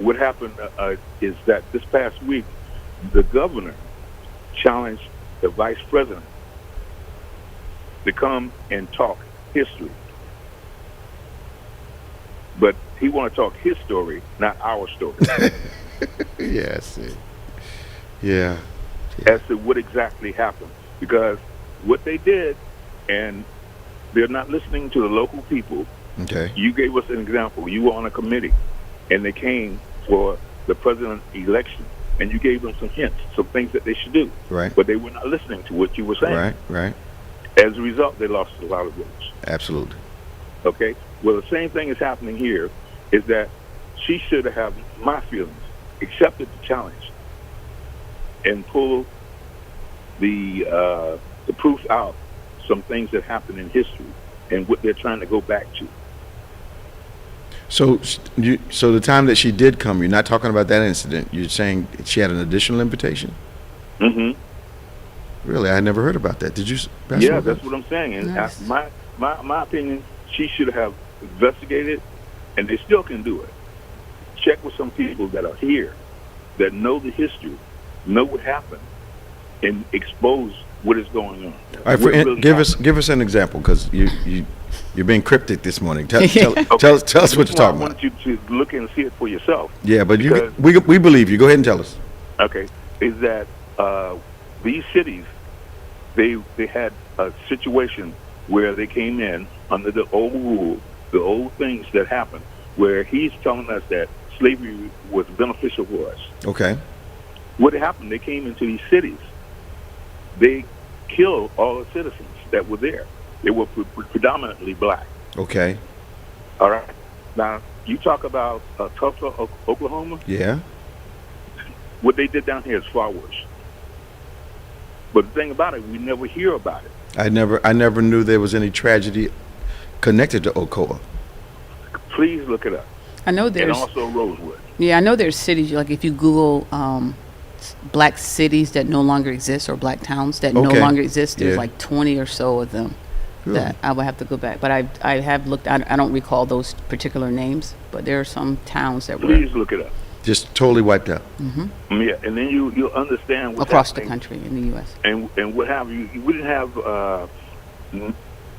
what happened is that this past week, the governor challenged the vice president to come and talk history. But he want to talk his story, not our story. Yeah, I see. Yeah. As to what exactly happened. Because what they did, and they're not listening to the local people. Okay. You gave us an example. You were on a committee, and they came for the president election, and you gave them some hints, some things that they should do. Right. But they were not listening to what you were saying. Right. As a result, they lost a lot of votes. Absolutely. Okay? Well, the same thing is happening here, is that she should have, my feelings, accepted the challenge and pull the proof out, some things that happened in history and what they're trying to go back to. So the time that she did come, you're not talking about that incident. You're saying she had an additional invitation? Mm-hmm. Really? I had never heard about that. Did you? Yeah, that's what I'm saying. And nice. My opinion, she should have investigated, and they still can do it. Check with some people that are here, that know the history, know what happened, and expose what is going on. All right, give us an example, because you You're being cryptic this morning. Tell us what you're talking about. I want you to look and see it for yourself. Yeah, but we believe you. Go ahead and tell us. Okay, is that these cities, they had a situation where they came in under the old rule, the old things that happened, where he's telling us that slavery was beneficial for us. Okay. What happened? They came into these cities. They killed all the citizens that were there. They were predominantly black. Okay. All right. Now, you talk about Tulsa, Oklahoma. Yeah. What they did down here is far worse. But the thing about it, we never hear about it. I never knew there was any tragedy connected to Ocoa. Please look it up. I know there's... And also Rosewood. Yeah, I know there's cities, like if you Google black cities that no longer exist or black towns that no longer exist, there's like 20 or so of them. Really? That I would have to go back. But I have looked, I don't recall those particular names, but there are some towns that Please look it up. Just totally wiped out. Mm-hmm. Yeah, and then you'll understand what's across happening. The country in the U.S. And what have you? We didn't have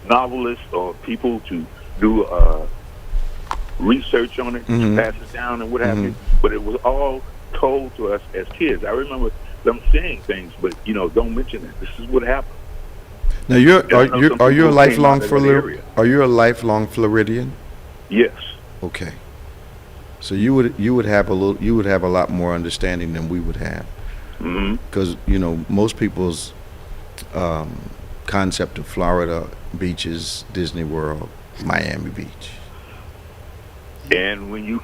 novelists or people to do research on it, to pass it down and what have you. But it was all told to us as kids. I remember them saying things, but don't mention it. This is what happened. Now are you a lifelong Floridian? Yes. Okay. So you would have a lot more understanding than we would have, because most people's concept of Florida beaches, Disney World, Miami Beach. And when you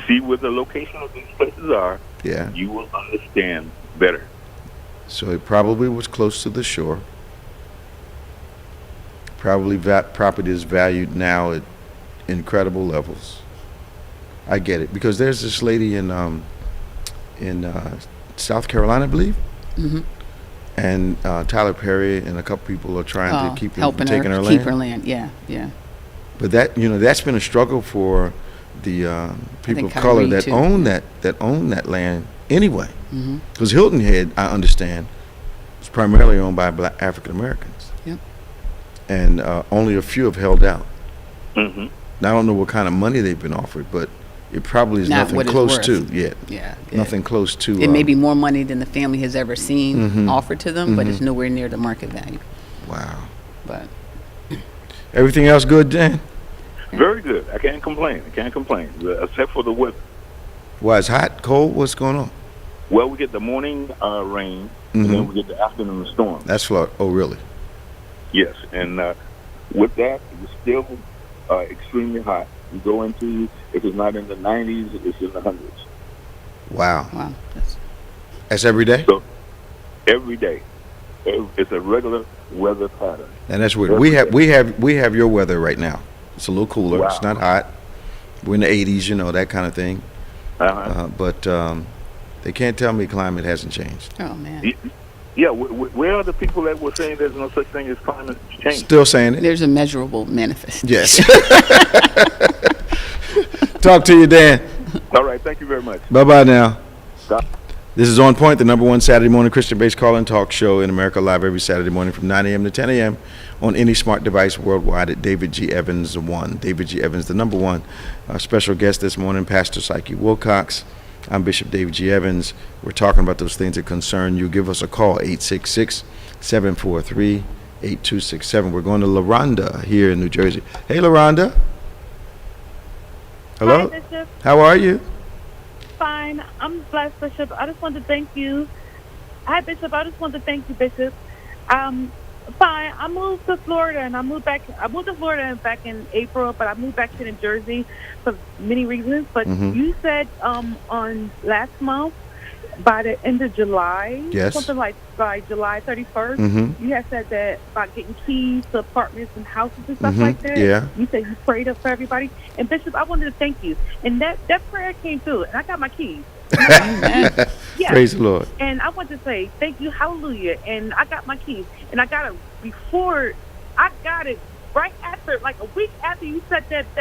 see where the location of these places are, you will understand better. So it probably was close to the shore. Probably property is valued now at incredible levels. I get it, because there's this lady in South Carolina, I believe, and Tyler Perry and a couple people are trying to keep her from taking her land. Keep her land, yeah. But that's been a struggle for the people of color that own that land anyway. Because Hilton Head, I understand, is primarily owned by Black African Americans. Yep. And only a few have held out. Now I don't know what kind of money they've been offered, but it probably is nothing close to yet. Yeah. Nothing close to. It may be more money than the family has ever seen offered to them, but it's nowhere near the market value. Wow. But everything else good, Dan? Very good. I can't complain. Except for the weather. Why, it's hot, cold? What's going on? Well, we get the morning rain, and then we get the afternoon storm. That's Florida. Oh, really? Yes, and with that, it's still extremely hot. You go into, if it's not in the 90s, it's in the hundreds. Wow. That's every day? So, every day. It's a regular weather pattern. And that's weird. We have your weather right now. It's a little cooler. Wow. It's not hot. We're in the 80s, that kind of thing. But they can't tell me climate hasn't changed. Oh, man. Yeah, where are the people that were saying there's no such thing as climate change? Still saying it. There's a measurable manifestation. Yes. Talk to you, Dan. All right, thank you very much. Bye-bye now. Stop. This is On Point, the #1 Saturday morning Christian-based call-in talk show in America, live every Saturday morning from 9 a.m. to 10 a.m. on any smart device worldwide at David G. Evans 1. David G. Evans, the #1. Our special guest this morning, Pastor Psyche Wilcox. I'm Bishop David G. Evans. We're talking about those things that concern you. Give us a call, 866-743-8267. We're going to LaRonda here in New Jersey. Hey, LaRonda. Hello? Hi, Bishop. How are you? Fine. I'm blessed, Bishop. I just want to thank you. Hi, Bishop. I just want to thank you, Bishop. Fine. I moved to Florida, and I moved to Florida back in April, but I moved back to New Jersey for many reasons. But you said on last month, by the end of July, something like by July 31st, you had said that about getting keys to apartments and houses and stuff like that. Yeah. You said you prayed up for everybody. And Bishop, I wanted to thank you. And that prayer came through, and I got my keys. Yes. Praise the Lord. And I want to say thank you, hallelujah. And I got my keys, and I got it before. I got it right after, like a week after you said that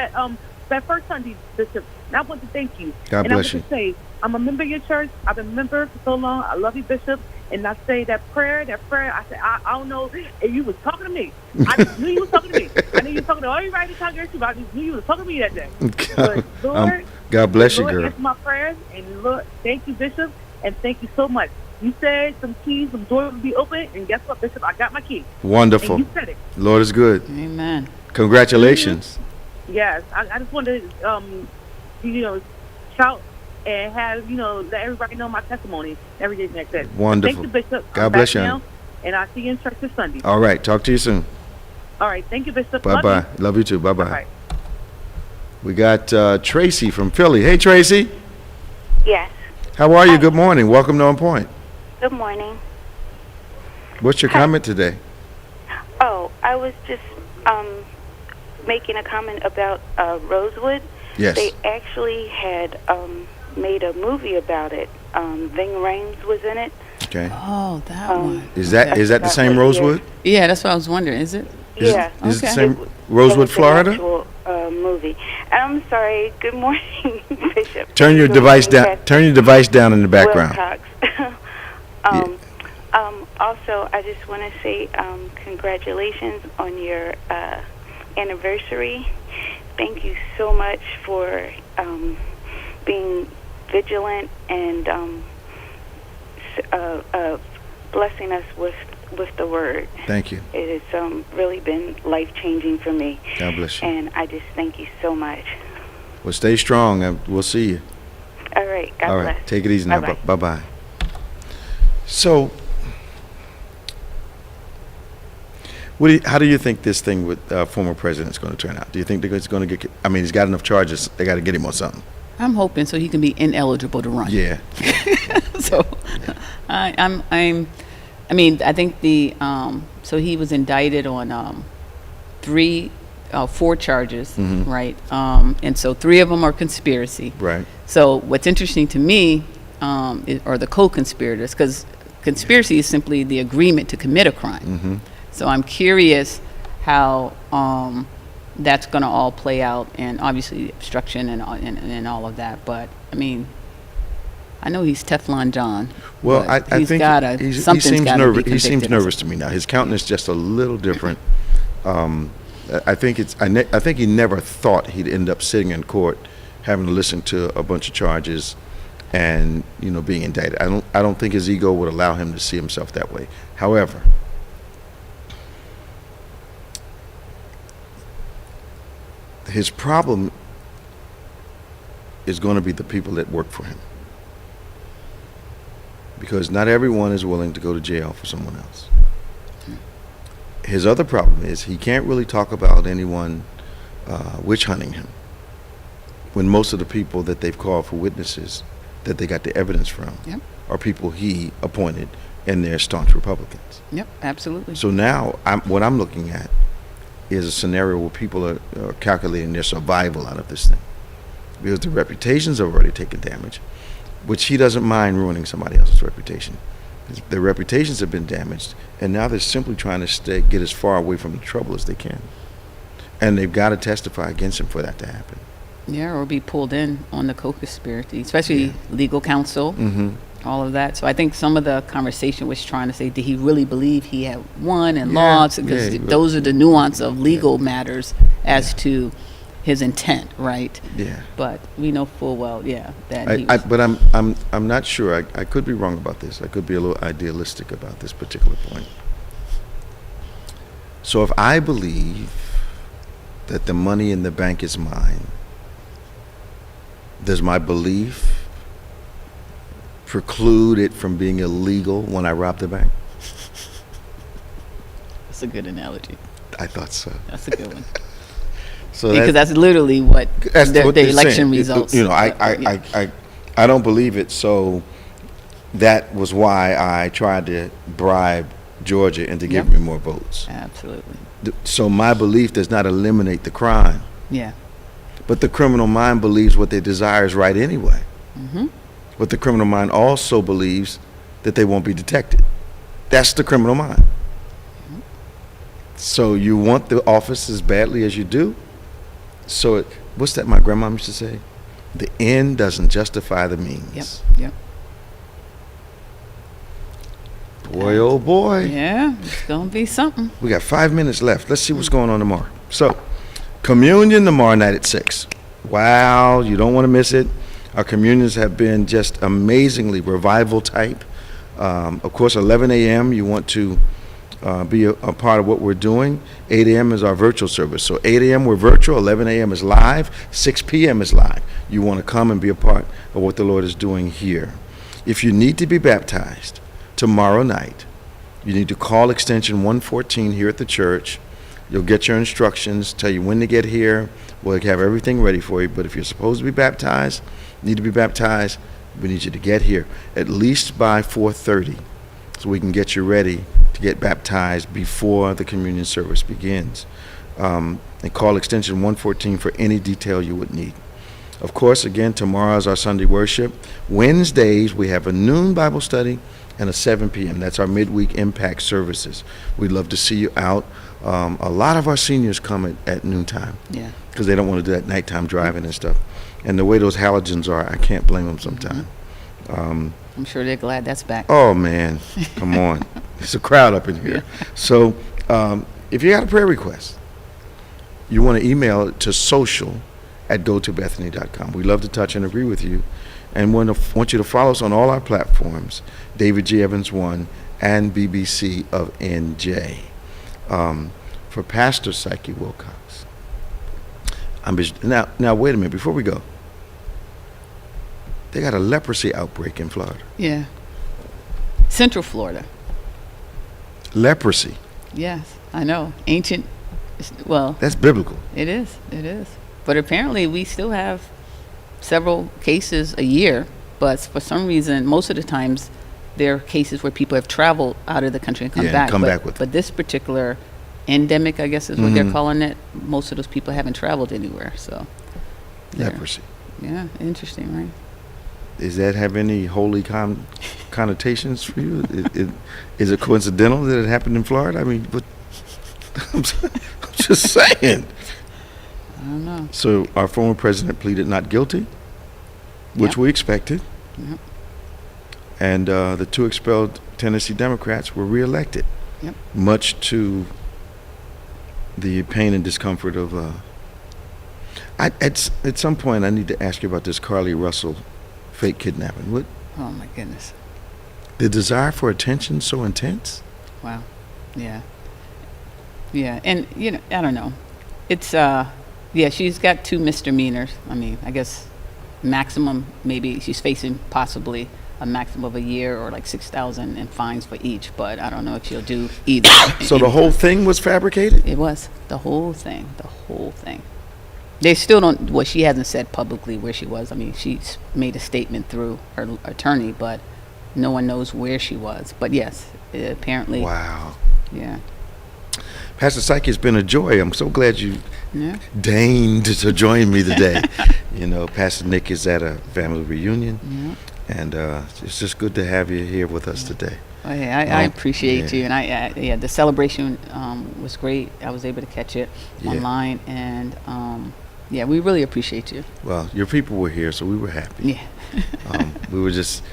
first Sunday, Bishop. And I want to thank you. God bless you. And I want to say, I'm a member of your church. I've been a member for so long. I love you, Bishop. and I say that prayer, I said, I don't know if you was talking to me. I just knew you was talking to me. I knew you was talking to everybody in the congregation, but I just knew you was talking to me that day. But Lord, God bless you, Lord, girl. answer my prayers, and Lord, thank you, Bishop, and thank you so much. You said some keys, some doors would be open, and guess what, Bishop? I got my key. Wonderful. And you said it. Lord is good. Amen. Congratulations. Yes, I just wanted to, shout and have, let everybody know my testimony, everything like that. Wonderful. Thank you, Bishop. God bless you. Now, and I'll see you in church this Sunday. All right. Talk to you soon. All right. Thank you, Bishop. Bye-bye. Love you too. Bye-bye. Bye-bye. We got Tracy from Philly. Hey, Tracy. Yes. How are you? Good morning. Welcome to On Point. Good morning. What's your comment today? Oh, I was just making a comment about Rosewood. Yes. They actually had made a movie about it. Ving Rhames was in it. Okay. Oh, that one. Is that the same Rosewood? Yeah, that's what I was wondering. Is it? Yeah. Is it the same Rosewood, Florida? Actual, movie. And I'm sorry. Good morning, Bishop. Turn your device down. Turn your device down in the background. Wilcox. Also, I just want to say congratulations on your anniversary. Thank you so much for being vigilant and blessing us with the word. Thank you. It has really been life-changing for me. God bless you. And I just thank you so much. Well, stay strong. We'll see you. All right. God All bless. right. Take it easy now. Bye-bye. Bye-bye. So, how do you think this thing with former president is going to turn out? Do you think it's going to get? I mean, he's got enough charges. They got to get him on something. I'm hoping so he can be ineligible to run. Yeah. So, I think so he was indicted on 4 charges, Mm-hmm. right? And so 3 of them are conspiracy. Right. So what's interesting to me are the co-conspirators, because conspiracy is simply the agreement to commit a crime. Mm-hmm. So I'm curious how that's going to all play out, and obviously obstruction and all of that. But I mean, I know he's Teflon John. Well, I think he seems nervous. He seems nervous to me now. His countenance just a little different. I think he never thought he'd end up sitting in court, having to listen to a bunch of charges, and being indicted. I don't think his ego would allow him to see himself that way. However, his problem is going to be the people that work for him, because not everyone is willing to go to jail for someone else. His other problem is he can't really talk about anyone witch hunting him, when most of the people that they've called for witnesses that they got the evidence from are people he appointed, and they're staunch Republicans. Yep, absolutely. So now what I'm looking at is a scenario where people are calculating their survival out of this thing, because the reputations have already taken damage, which he doesn't mind ruining somebody else's reputation. Their reputations have been damaged, and now they're simply trying to get as far away from the trouble as they can. And they've got to testify against him for that to happen. Yeah, or be pulled in on the co-conspiracy, especially legal counsel, all of that. So I think some of the conversation was trying to say, did he really believe he had won and lost? Because those are the nuance of legal matters as to his intent, right? Yeah. But we know full well, that he was. But I'm not sure. I could be wrong about this. I could be a little idealistic about this particular point. So if I believe that the money in the bank is mine, does my belief preclude it from being illegal when I rob the bank? That's a good analogy. I thought so. That's a good one. So because that's literally what the election results. I don't believe it. So that was why I tried to bribe Georgia into giving me more votes. Absolutely. So my belief does not eliminate the crime. Yeah. But the criminal mind believes what they desire is right anyway. Mm-hmm. But the criminal mind also believes that they won't be detected. That's the criminal mind. Mm-hmm. So you want the office as badly as you do. So what's that my grandma used to say? The end doesn't justify the means. Yep. Boy, oh boy. Yeah, it's going to be something. We got 5 minutes left. Let's see what's going on tomorrow. So, communion tomorrow night at 6. Wow, you don't want to miss it. Our communions have been just amazingly revival type. Of course, 11 a.m. you want to be a part of what we're doing. 8 a.m. is our virtual service. So 8 a.m. we're virtual, 11 a.m. is live, 6 p.m. is live. You want to come and be a part of what the Lord is doing here. If you need to be baptized tomorrow night, you need to call extension 114 here at the church. You'll get your instructions, tell you when to get here. We'll have everything ready for you. But if you're supposed to be baptized, need to be baptized, we need you to get here at least by 4:30 so we can get you ready to get baptized before the communion service begins. And call extension 114 for any detail you would need. Of course, again, tomorrow is our Sunday worship. Wednesdays, we have a noon Bible study and a 7 p.m. That's our midweek impact services. We'd love to see you out. A lot of our seniors come at noontime. Yeah. Because they don't want to do that nighttime driving and stuff. And the way those halogens are, I can't blame them sometimes. I'm sure they're glad that's back. Oh, man. Come on. There's a crowd up in here. So if you got a prayer request, you want to email it to social@gotobethany.com. We love to touch and agree with you. And want you to follow us on all our platforms, David G. Evans 1 and BBC of NJ. For Pastor Psyche Wilcox. Now, wait a minute. Before we go, they got a leprosy outbreak in Florida. Yeah. Central Florida. Leprosy. Yes, I know. Ancient, well. That's biblical. It is. But apparently we still have several cases a year, but for some reason, most of the times, there are cases where people have traveled out of the country and come back. But this particular endemic, I guess is what they're calling it, most of those people haven't traveled anywhere. So leprosy. Yeah, interesting, right? Does that have any holy connotations for you? Is it coincidental that it happened in Florida? I mean, but I'm just saying. I don't know. So our former president pleaded not guilty, which we expected. Yep. And the 2 expelled Tennessee Democrats were reelected. Yep. Much to the pain and discomfort of. At some point, I need to ask you about this Carly Russell fake kidnapping. What? Oh my goodness. The desire for attention so intense? Wow. Yeah. Yeah, and I don't know. It's she's got 2 misdemeanors. I mean, I guess maximum, maybe she's facing possibly a maximum of a year or like $6,000 in fines for each, but I don't know if she'll do either. So the whole thing was fabricated? It was. The whole thing. They still don't, well, she hasn't said publicly where she was. I mean, she's made a statement through her attorney, but no one knows where she was. But yes, apparently. Wow. Yeah. Pastor Psyche, it's been a joy. I'm so glad you deigned to join me today. Pastor Nick is at a family reunion. Yeah. And it's just good to have you here with us today. Oh, yeah, I appreciate you, and the celebration was great. I was able to catch it online, and we really appreciate you. Well, your people were here, so we were happy. Yeah. we were just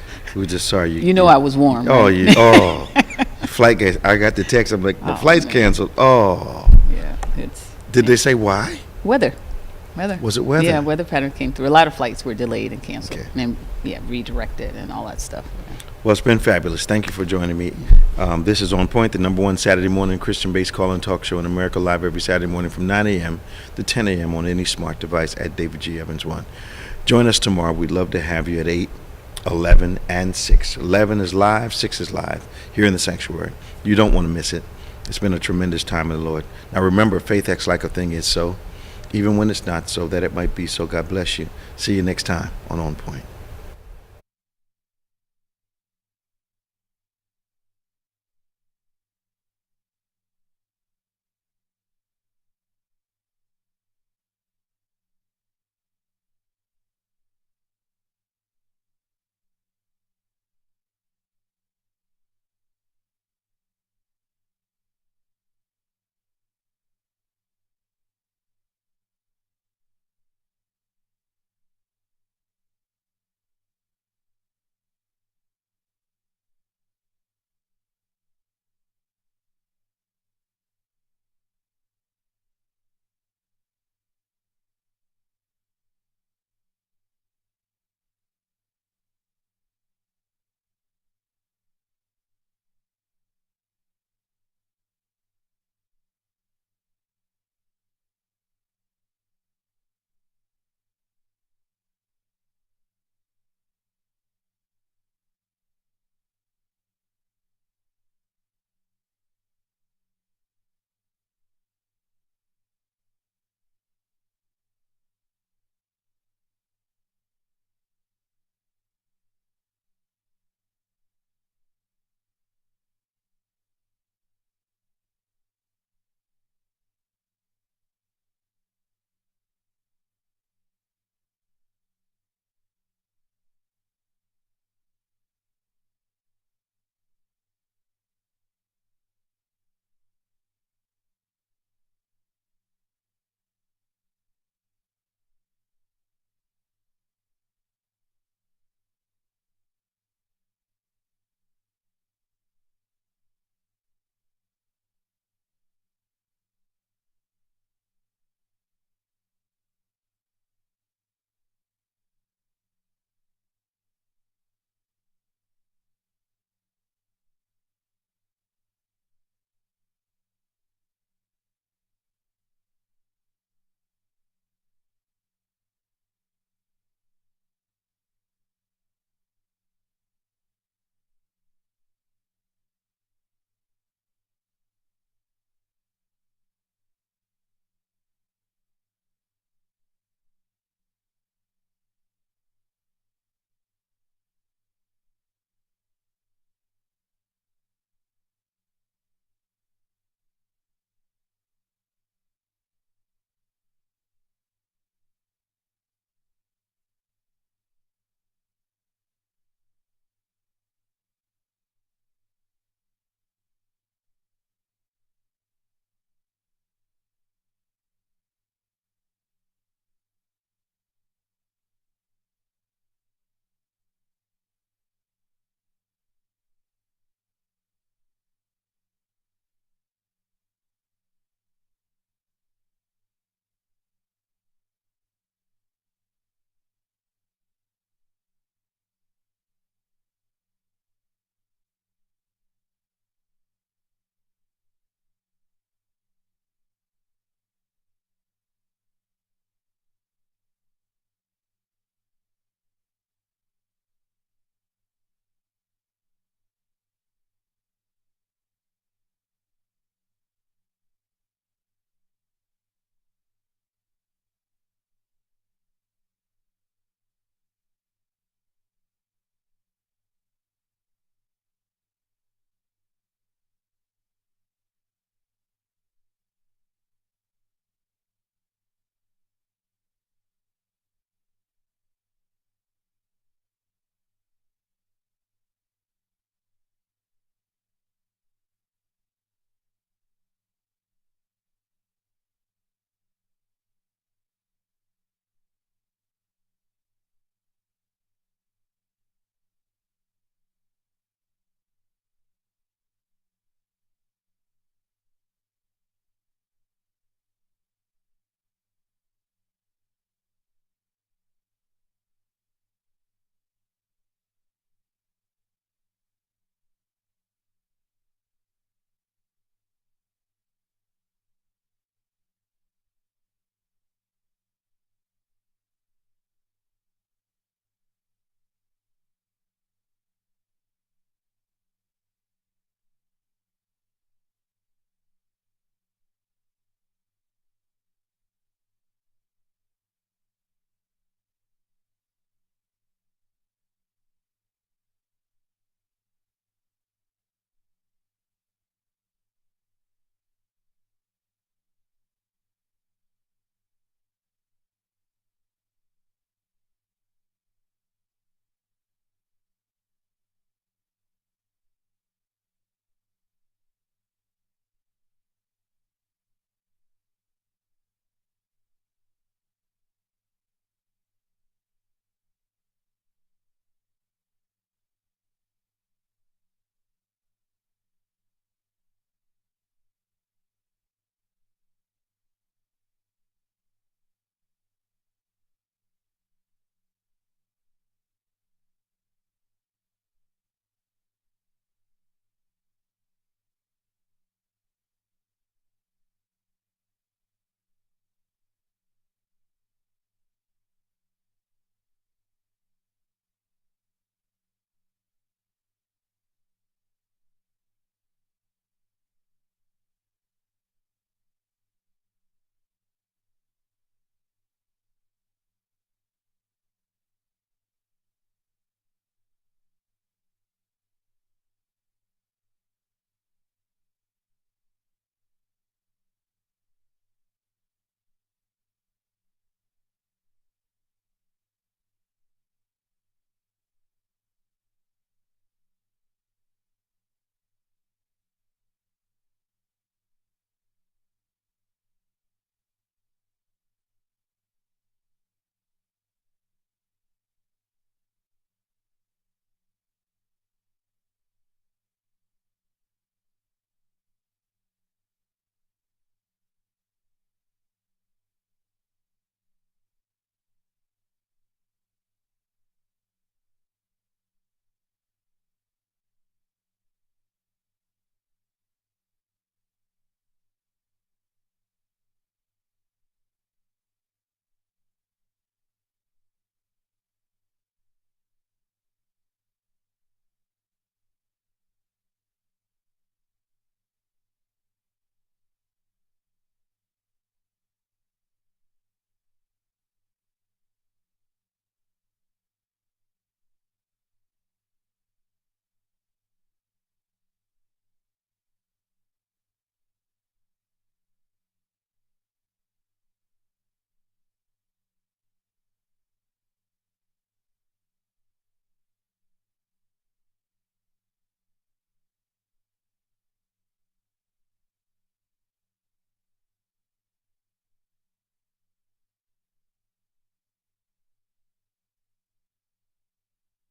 sorry. I was warm. Oh, right? Flight guys. I got the text. I'm like, the flight's canceled. Oh. Yeah, Did they say why? Weather. Was it weather? Yeah, weather pattern came through. A lot of flights were delayed and canceled, and redirected and all that stuff. Well, it's been fabulous. Thank you for joining me. This is On Point, the #1 Saturday morning Christian-based call-in talk show in America, live every Saturday morning from 9 a.m. to 10 a.m. on any smart device at David G. Evans 1. Join us tomorrow. We'd love to have you at 8, 11, and 6. 11 is live, 6 is live here in the sanctuary. You don't want to miss it. It's been a tremendous time in the Lord. Now remember, faith acts like a thing is so, even when it's not so, that it might be so. God bless you. See you next time on Point.